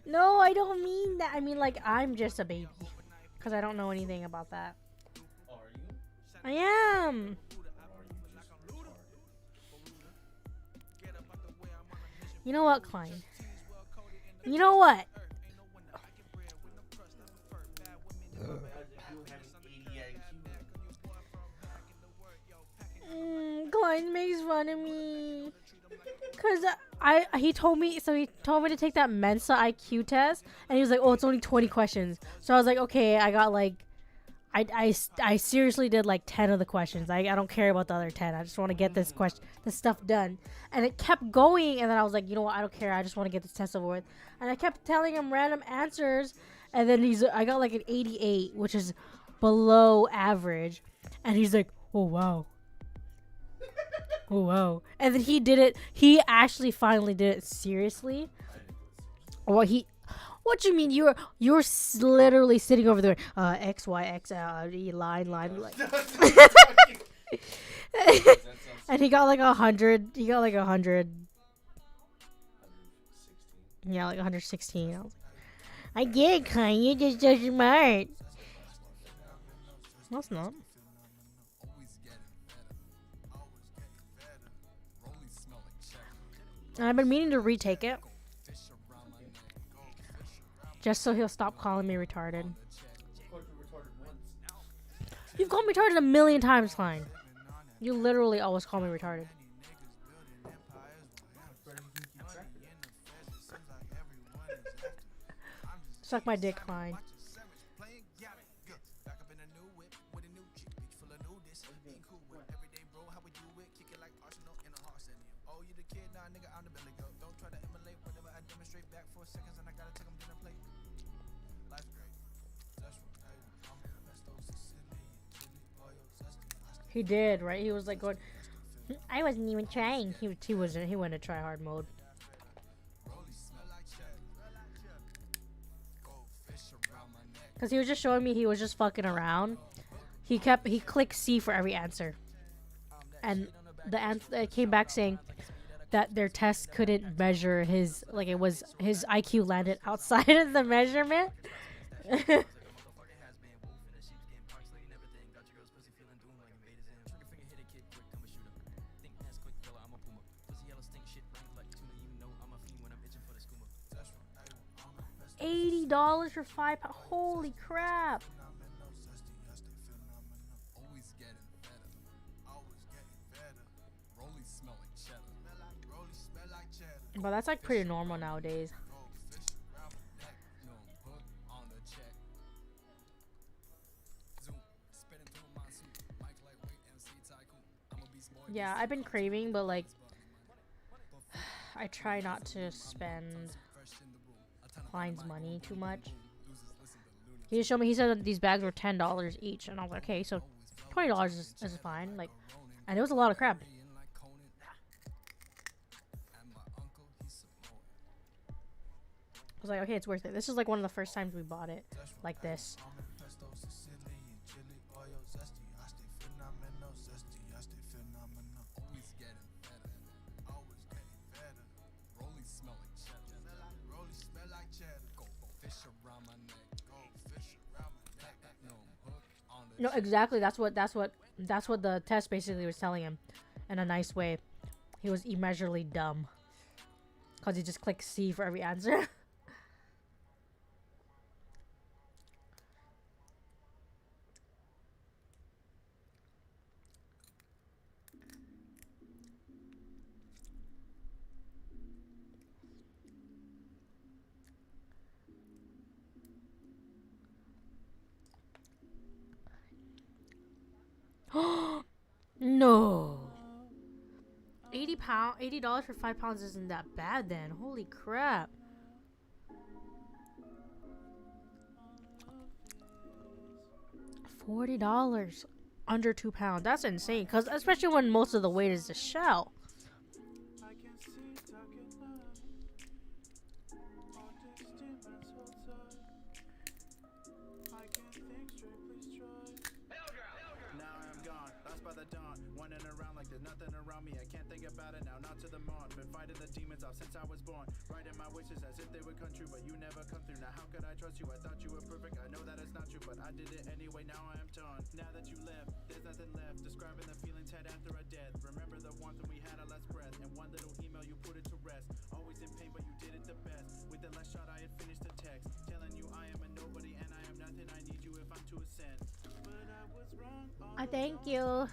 No, I don't mean that. I mean, like, I'm just a baby. Because I don't know anything about that. Are you? I am. Or are you just retarded? You know what, Klein? You know what? As if you having 80 IQ. Klein makes fun of me. Cause he told me to take that Mensa IQ test, and he was like, "Oh, it's only 20 questions." So I was like, "Okay, I got like, I seriously did like 10 of the questions. I don't care about the other 10. I just want to get this stuff done." And it kept going, and then I was like, "You know what? I don't care. I just want to get this test over with." And I kept telling him random answers, and then I got like an 88, which is below average, and he's like, "Oh wow." Oh wow. And then he did it. He actually finally did it seriously. Well, what you mean? You're literally sitting over there. X Y X line. And he got like 100. He got like 100. 116. Yeah, like 116. I was like, I get it, Kanye. You're just so smart. No, it's not. And I've been meaning to retake it Okay. just so he'll stop calling me retarded. I called you retarded once. You've called me retarded a million times, Klein. You literally always call me retarded. It's better you can keep track of that. Suck my dick, Klein. What you doing? Come on. He did, right? He was like going. I wasn't even trying. He wasn't. He went to try hard mode. Cause he was just showing me he was just fucking around. He clicked C for every answer, and the answer it came back saying that their test couldn't measure his it was his IQ landed outside of the measurement. $80 for 5 pounds. Holy crap! But that's like pretty normal nowadays. Yeah, I've been craving, but like I try not to spend Klein's money too much. He just showed me. He said that these bags were $10 each, and I was like, okay, so $20 is fine. Like, and it was a lot of crab. I was like, okay, it's worth it. This is like one of the first times we bought it like this. No, exactly. That's what the test basically was telling him, in a nice way. He was immeasurably dumb, cause he just clicked C for every answer. No. $80 for 5 pounds isn't that bad then. Holy crap. $40 under 2 pounds. That's insane. Cause especially when most of the weight is the shell. I thank you.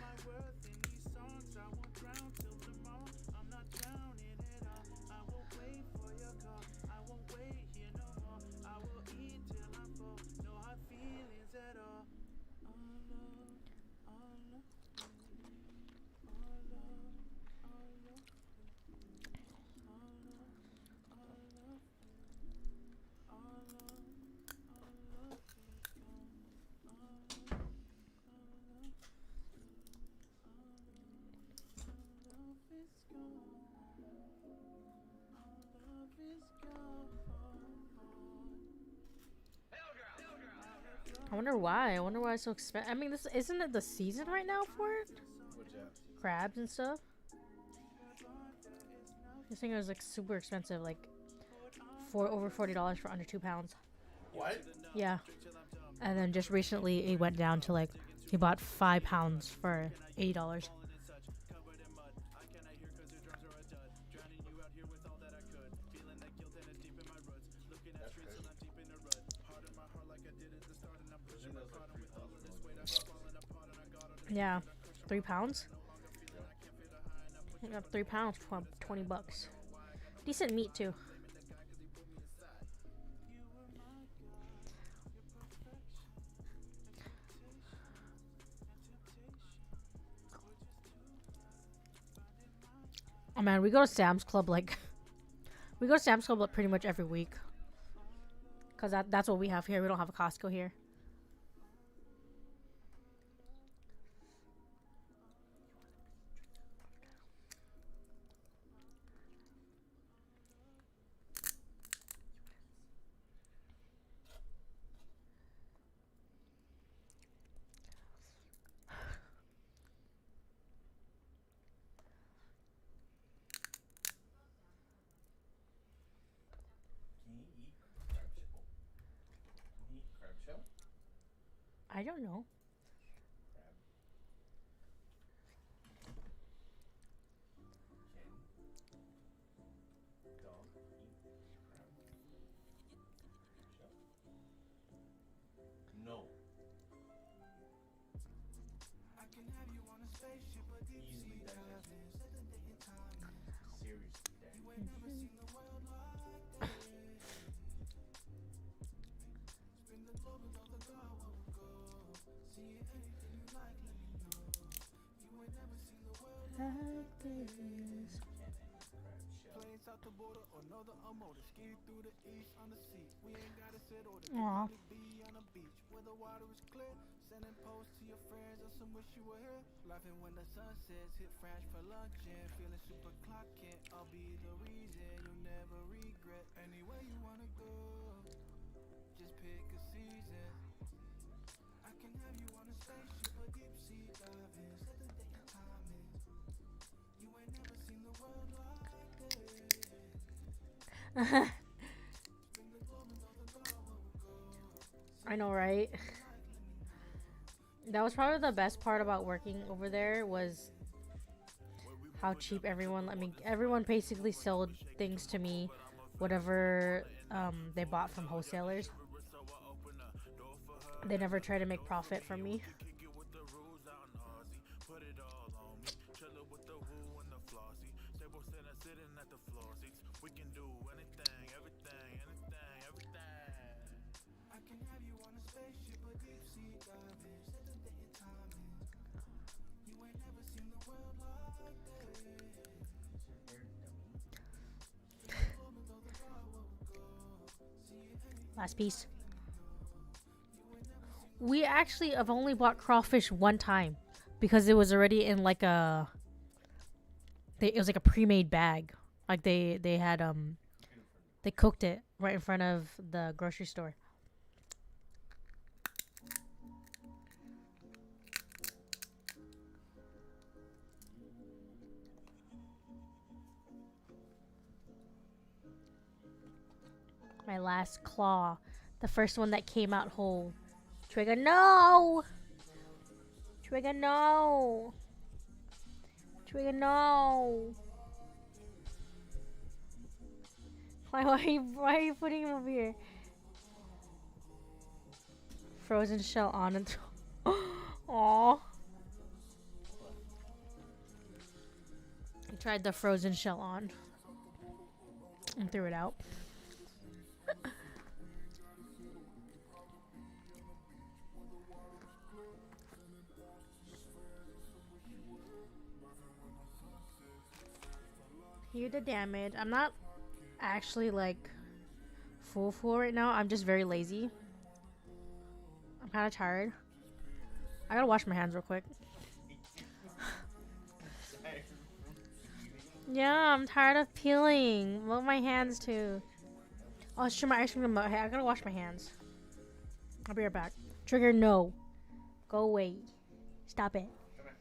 I wonder why. I wonder why it's so expensive. I mean, this isn't it the season right now for it? What's that? Crabs and stuff. This thing was like super expensive, like over $40 for under 2 pounds. What? Yeah. And then just recently it went down to like he bought 5 pounds for $80. Yeah, 3 pounds. Yep. You got 3 pounds for $20. Decent meat too. Oh man, we go to Sam's Club like we go to Sam's Club like pretty much every week. Cause that's what we have here. We don't have a Costco here. Can you eat crab shell? Can you eat crab shell? I don't know. Crab. Can dog eat crab shell? No. Easily digestible. Seriously digestible. Can any crab shell? Aw. I know, right? That was probably the best part about working over there was how cheap everyone. I mean, everyone basically sold things to me, whatever they bought from wholesalers. They never try to make profit from me. Is your hair dummy? Last piece. We actually have only bought crawfish one time because it was already in like a. It was like a pre-made bag. Like they had they cooked it right in front of the grocery store. My last claw, the first one that came out whole. Trigger, no! Trigger, no! Trigger, no! Why are you putting him over here? Frozen shell on and Aww. What? I tried the frozen shell on and threw it out. Hear the damage. I'm not actually like full right now. I'm just very lazy. I'm kind of tired. I gotta wash my hands real quick. Tired from eating. Yeah, I'm tired of peeling. Move my hands too. Oh, shoot, my ice cream. Hey, I gotta wash my hands. I'll be right back. Trigger, no. Go away. Stop it. Come here.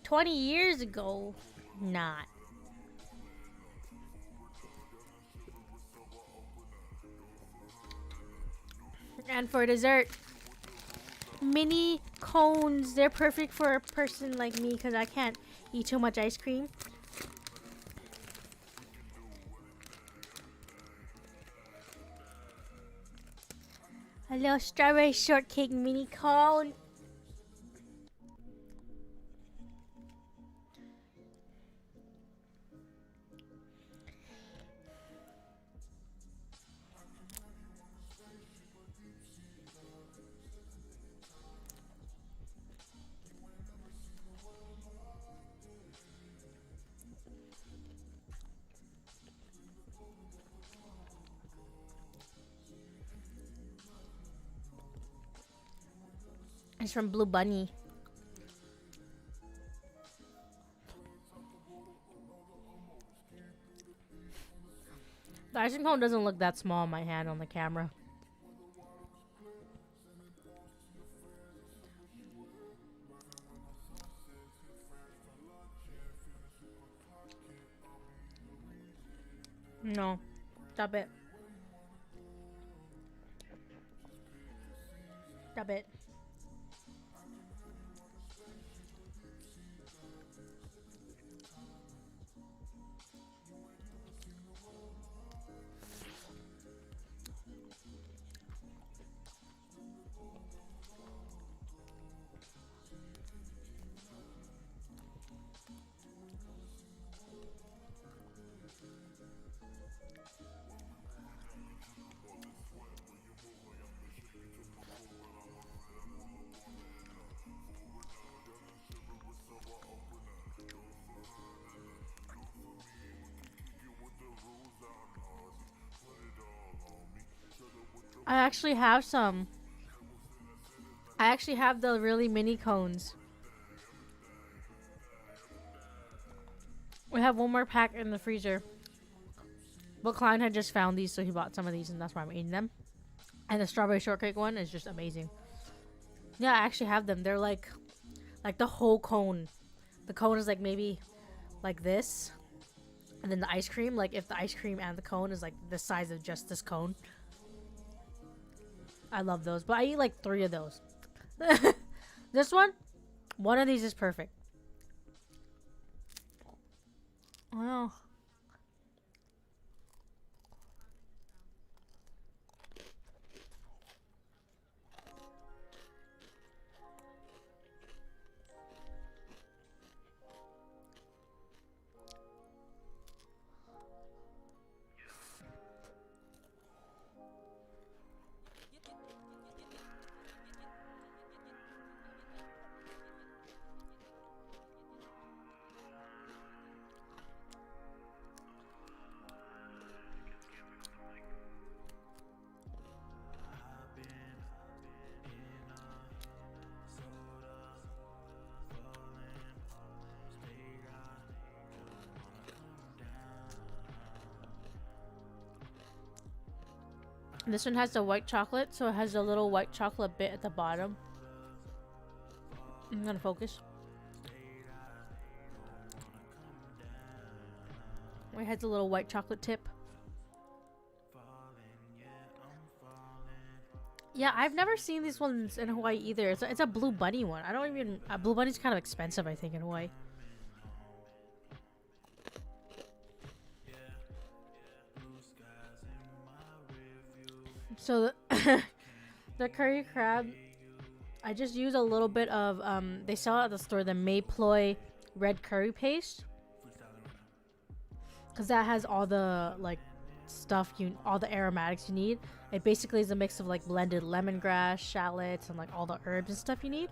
20 years ago, not. And for dessert, mini cones. They're perfect for a person like me because I can't eat too much ice cream. A little strawberry shortcake mini cone. It's from Blue Bunny. The ice cream cone doesn't look that small in my hand on the camera. No. Stop it. Stop it. I actually have some. I actually have the really mini cones. We have one more pack in the freezer. But Klein had just found these, so he bought some of these, and that's why I'm eating them. And the strawberry shortcake one is just amazing. Yeah, I actually have them. They're like the whole cone. The cone is like maybe like this. And then the ice cream, like if the ice cream and the cone is like the size of just this cone. I love those, but I eat like 3 of those. This one of these is perfect. Oh. This one has the white chocolate, so it has a little white chocolate bit at the bottom. I'm gonna focus. It has a little white chocolate tip. Yeah, I've never seen these ones in Hawaii either. It's a Blue Bunny one. I don't even... Blue Bunny's kind of expensive, I think, in Hawaii. So the curry crab, I just use a little bit of they sell it at the store, the Mayploy red curry paste, because that has all the like stuff all the aromatics you need. It basically is a mix of like blended lemongrass, shallots, and like all the herbs and stuff you need.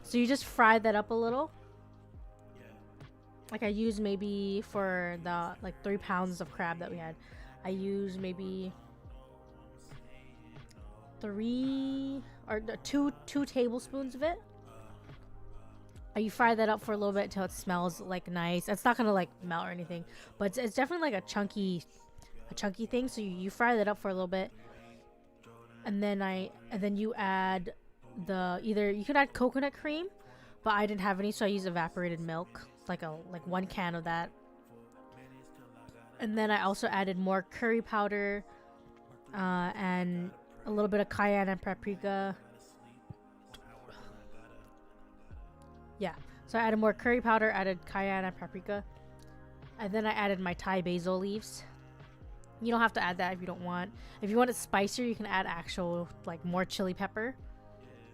So you just fry that up a little. Like I use maybe for the like 3 pounds of crab that we had, I use maybe 3 or 2 tablespoons of it. You fry that up for a little bit until it smells like nice. It's not gonna like melt or anything, but it's definitely like a chunky thing. So you fry that up for a little bit, and then you add either you could add coconut cream, but I didn't have any, so I used evaporated milk, like 1 can of that. And then I also added more curry powder, and a little bit of cayenne and paprika. Yeah, so I added more curry powder, added cayenne and paprika, and then I added my Thai basil leaves. You don't have to add that if you don't want. If you want it spicier, you can add actual, like, more chili pepper,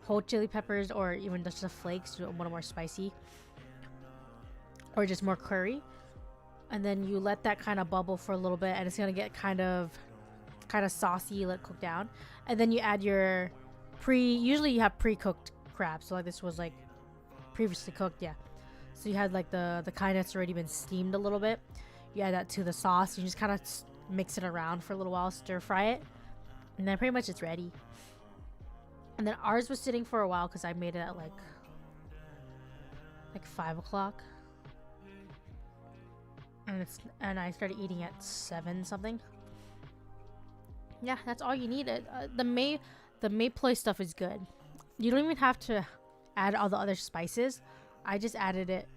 whole chili peppers, or even just the flakes to a little more spicy, or just more curry. And then you let that kind of bubble for a little bit, and it's gonna get kind of saucy. Let it cook down, and then you add your usually you have pre-cooked crab, so like this was like previously cooked, yeah. So you had like the kind that's already been steamed a little bit. You add that to the sauce. You just kind of mix it around for a little while, stir fry it, and then pretty much it's ready. And then ours was sitting for a while because I made it at like 5 o'clock, and I started eating at 7 something. Yeah, that's all you need. The Maple stuff is good. You don't even have to add all the other spices. I just added it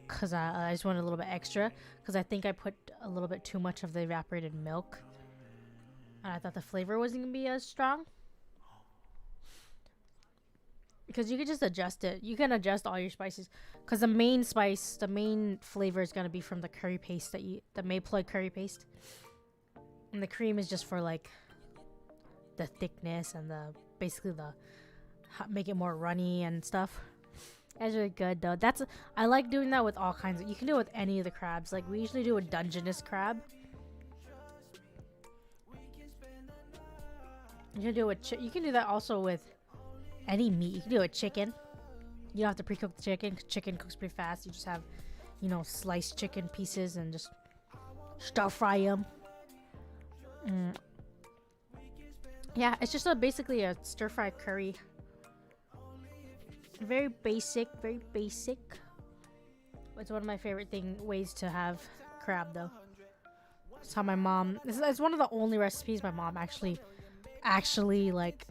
because I just wanted a little bit extra, because I think I put a little bit too much of the evaporated milk, and I thought the flavor wasn't gonna be as strong. Because you could just adjust it. You can adjust all your spices, because the main flavor is gonna be from the curry paste the maple curry paste, and the cream is just for like the thickness and basically make it more runny and stuff. That's really good though. I like doing that with all kinds of. You can do it with any of the crabs. Like we usually do a Dungeness crab. You can do you can do that also with any meat. You can do it with chicken. You don't have to pre-cook the chicken. Chicken cooks pretty fast. You just have, sliced chicken pieces and just stir fry them. Yeah, it's just basically a stir fry curry. Very basic, very basic. It's one of my favorite ways to have crab though. It's how my mom. It's one of the only recipes my mom actually like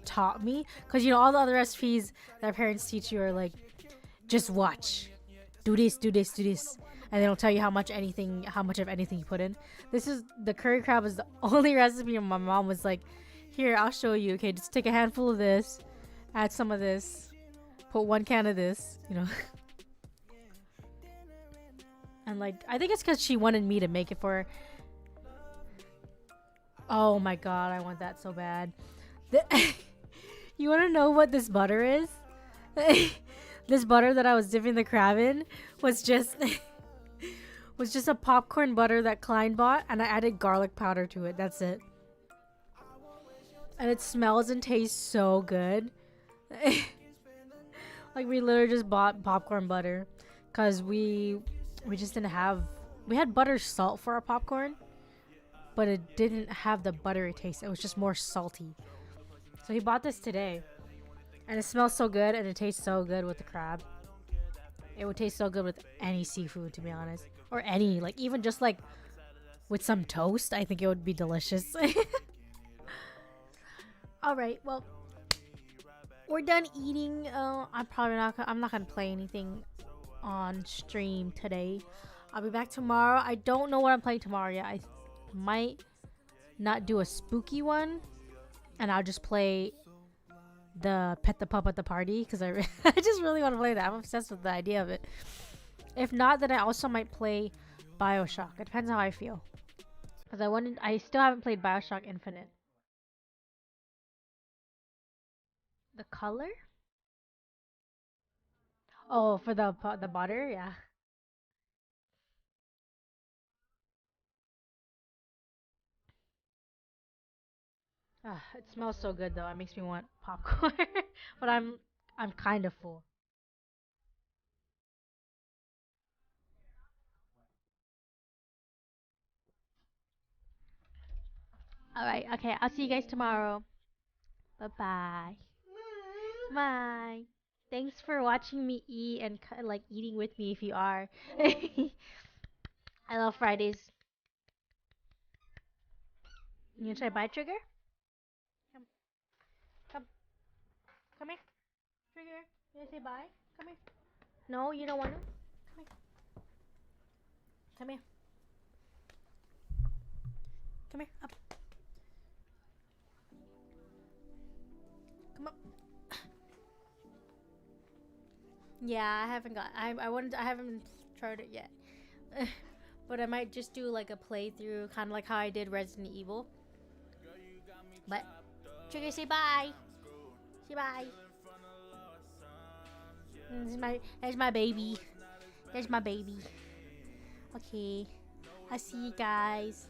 taught me, because all the other recipes that parents teach you are like, just watch, do this, and they don't tell you how much of anything you put in. The curry crab is the only recipe, and my mom was like, here, I'll show you. Okay, just take a handful of this, add some of this, put 1 can of this, and like, I think it's because she wanted me to make it for her. Oh my god, I want that so bad. You want to know what this butter is? This butter that I was dipping the crab in was just a popcorn butter that Klein bought, and I added garlic powder to it. That's it. And it smells and tastes so good. Like, we literally just bought popcorn butter because we just didn't have. We had butter salt for our popcorn, but it didn't have the buttery taste. It was just more salty. So he bought this today, and it smells so good, and it tastes so good with the crab. It would taste so good with any seafood, to be honest, or any, like, even just like with some toast. I think it would be delicious. All right, well, we're done eating. I'm not gonna play anything on stream today. I'll be back tomorrow. I don't know what I'm playing tomorrow yet. I might not do a spooky one, and I'll just play the Pet the Pup at the Party, because I just really want to play that. I'm obsessed with the idea of it. If not, then I also might play BioShock. It depends how I feel, because I still haven't played BioShock Infinite. The color? Oh, for the butter, yeah. It smells so good though. It makes me want popcorn, but I'm kind of full. All right, okay. I'll see you guys tomorrow. Bye bye. Bye. Thanks for watching me eat and like eating with me if you are. I love Fridays. You gonna try bye, Trigger? Come, come, come here, Trigger. You gonna say bye? Come here. No, you don't want to. Come here. Come here. Come here. Up. Come up. Yeah, I haven't got. I wanted. I haven't tried it yet. But I might just do like a playthrough, kind of like how I did Resident Evil. But Trigger, say bye. Say bye. There's my baby. There's my baby. Okay. I'll see you guys.